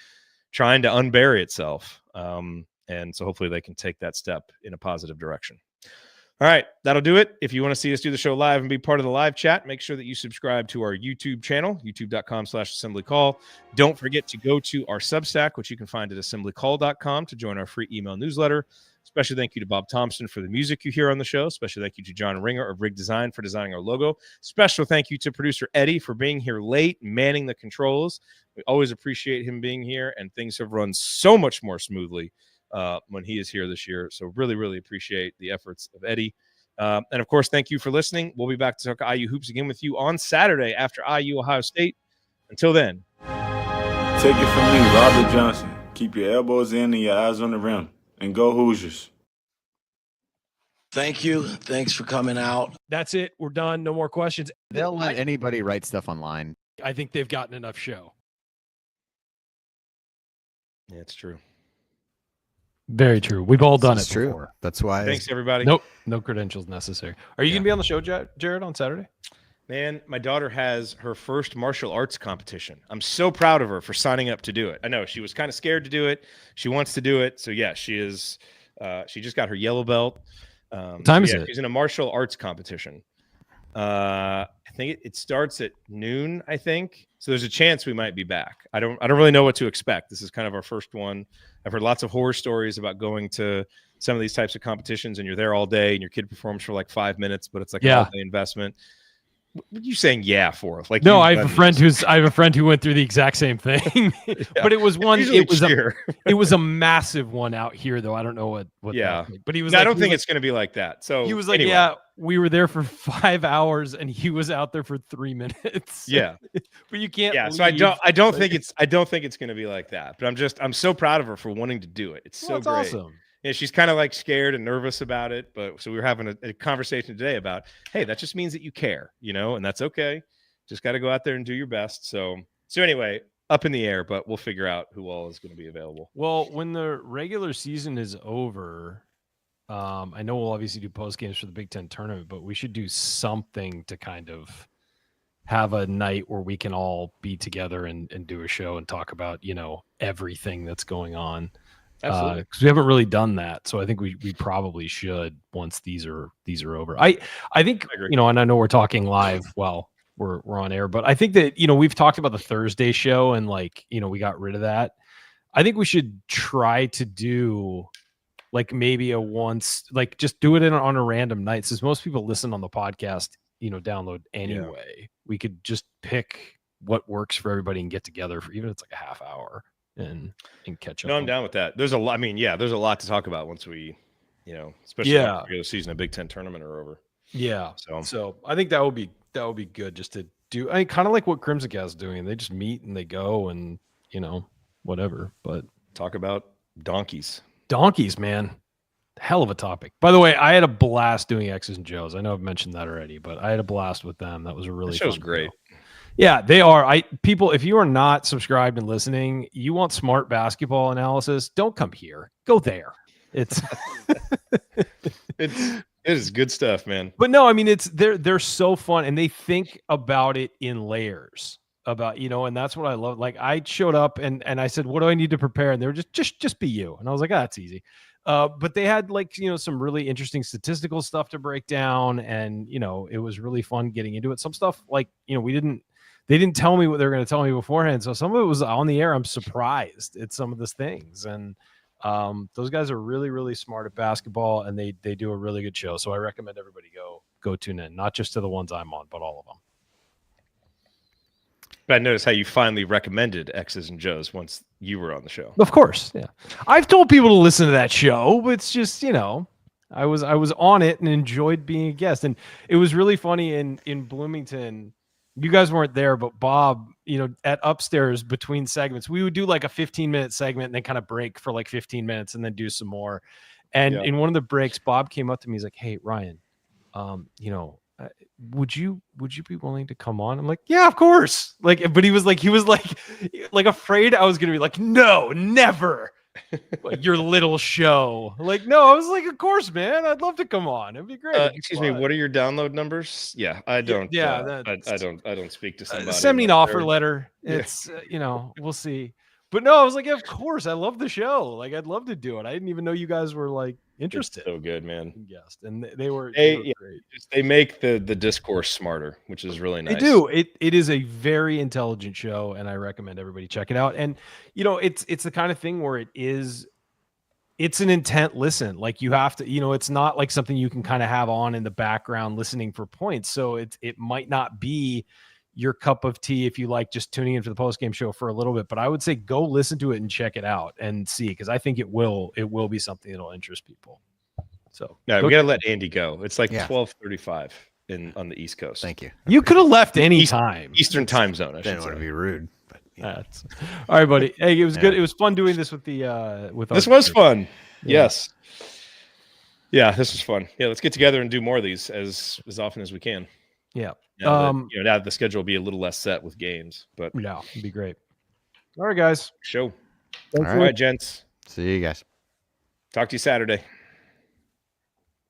trying to unbury itself. And so hopefully they can take that step in a positive direction. All right, that'll do it. If you want to see us do the show live and be part of the live chat, make sure that you subscribe to our YouTube channel, youtube.com/assemblycall. Don't forget to go to our Substack, which you can find at assemblycall.com, to join our free email newsletter. Special thank you to Bob Thompson for the music you hear on the show. Special thank you to John Ringer of Rig Design for designing our logo. Special thank you to producer Eddie for being here late, manning the controls. We always appreciate him being here, and things have run so much more smoothly when he is here this year. So really, really appreciate the efforts of Eddie. And of course, thank you for listening. We'll be back to talk IU hoops again with you on Saturday after IU Ohio State. Until then. Take it from me, Robert Johnson. Keep your elbows in and your eyes on the rim. And go Hoosiers. Thank you. Thanks for coming out. That's it. We're done. No more questions. They'll let anybody write stuff online. I think they've gotten enough show. Yeah, it's true. Very true. We've all done it True. before. That's why. Thanks, everybody. Nope. No credentials necessary. Are you going to be on the show, Jared, on Saturday? Man, my daughter has her first martial arts competition. I'm so proud of her for signing up to do it. I know she was kind of scared to do it. She wants to do it. So, yeah, she is. She just got her yellow belt. What time is it? She's in a martial arts competition. I think it starts at noon, I think. So there's a chance we might be back. I don't really know what to expect. This is kind of our first one. I've heard lots of horror stories about going to some of these types of competitions and you're there all day and your kid performs for like 5 minutes, but it's like an all-day investment. What are you saying yeah for? Like, no, I have a friend who went through the exact same thing. But it was it was a massive one out here though. I don't know what but he was I don't think it's going to be like that. So he was like, anyway. yeah, we were there for 5 hours and he was out there for 3 minutes. Yeah. But you can't so I don't think it's going to be like that. But I'm so proud of her for wanting to do it. It's so great. Awesome. Yeah, she's kind of like scared and nervous about it, but so we were having a conversation today about, hey, that just means that you care, and that's okay. Just got to go out there and do your best. So anyway, up in the air, but we'll figure out who all is going to be available. Well, when the regular season is over, I know we'll obviously do post games for the Big Ten tournament, but we should do something to kind of have a night where we can all be together and do a show and talk about, everything that's going on. Absolutely. Because we haven't really done that, so I think we probably should once these are over. I think and I know we're talking live while we're on air, but I think that we've talked about the Thursday show and we got rid of that. I think we should try to do maybe just do it on a random night, since most people listen on the podcast, download anyway. Yeah. We could just pick what works for everybody and get together for even if it's like a half hour. And catch up. No, I'm down with that. There's a lot. I mean, yeah, there's a lot to talk about once we, especially when the regular season, a Big Ten tournament are over. Yeah. So I think that would be good just to do. Kind of like what Crimson Cast is doing. They just meet and they go and whatever. But talk about donkeys. Donkeys, man, hell of a topic. By the way, I had a blast doing X's and Joe's. I know I've mentioned that already, but I had a blast with them. That was a really show's great. Show. Yeah, they are. People, if you are not subscribed and listening, you want smart basketball analysis, don't come here. Go there. It is good stuff, man. But no, I mean, they're so fun and they think about it in layers about, and that's what I love. Like I showed up and I said, what do I need to prepare? And they were just be you. And I was like, that's easy. But they had some really interesting statistical stuff to break down. And, it was really fun getting into it. Some stuff they didn't tell me what they were going to tell me beforehand. So some of it was on the air. I'm surprised at some of these things. And those guys are really, really smart at basketball and they do a really good show. So I recommend everybody go tune in, not just to the ones I'm on, but all of them. But I noticed how you finally recommended X's and Joe's once you were on the show. Of course. Yeah. I've told people to listen to that show, but it's just, I was on it and enjoyed being a guest. And it was really funny in Bloomington. You guys weren't there, but Bob, at upstairs between segments, we would do like a 15-minute segment and then kind of break for like 15 minutes and then do some more. And in one of the breaks, Bob came up to me. He's like, "Hey, Ryan, would you be willing to come on?" I'm like, "Yeah, of course." But he was like afraid I was going to be like, "No, never." Like your little show. Like, no, I was like, of course, man. I'd love to come on. It'd be great. Excuse me, what are your download numbers? Yeah, I don't. Yeah, I don't speak to somebody. Send me an offer letter. It's we'll see. But no, I was like, yeah, of course, I love the show. Like, I'd love to do it. I didn't even know you guys were like interested. It's so good, man. Yes, and they were great. They make the discourse smarter, which is really nice. They do. It is a very intelligent show, and I recommend everybody check it out. And it's the kind of thing where it's an intent listen. Like you have to, it's not like something you can kind of have on in the background listening for points. So it might not be your cup of tea if you like just tuning in for the post-game show for a little bit. But I would say go listen to it and check it out and see, because I think it will be something that'll interest people. So no, we got to let Andy go. It's like Yeah. 12:35 on the East Coast. Thank you. You could have left any time. Eastern time zone. I Didn't should want to say. be rude, but All right, buddy. Hey, it was good. It was fun doing this with the This was fun. Yeah. Yes. Yeah, this was fun. Yeah, let's get together and do more of these as often as we can. Yeah. Now that the schedule will be a little less set with games, but yeah, it'd be great. All right, guys. Show. All All right, gents. See you guys. Talk to you Saturday.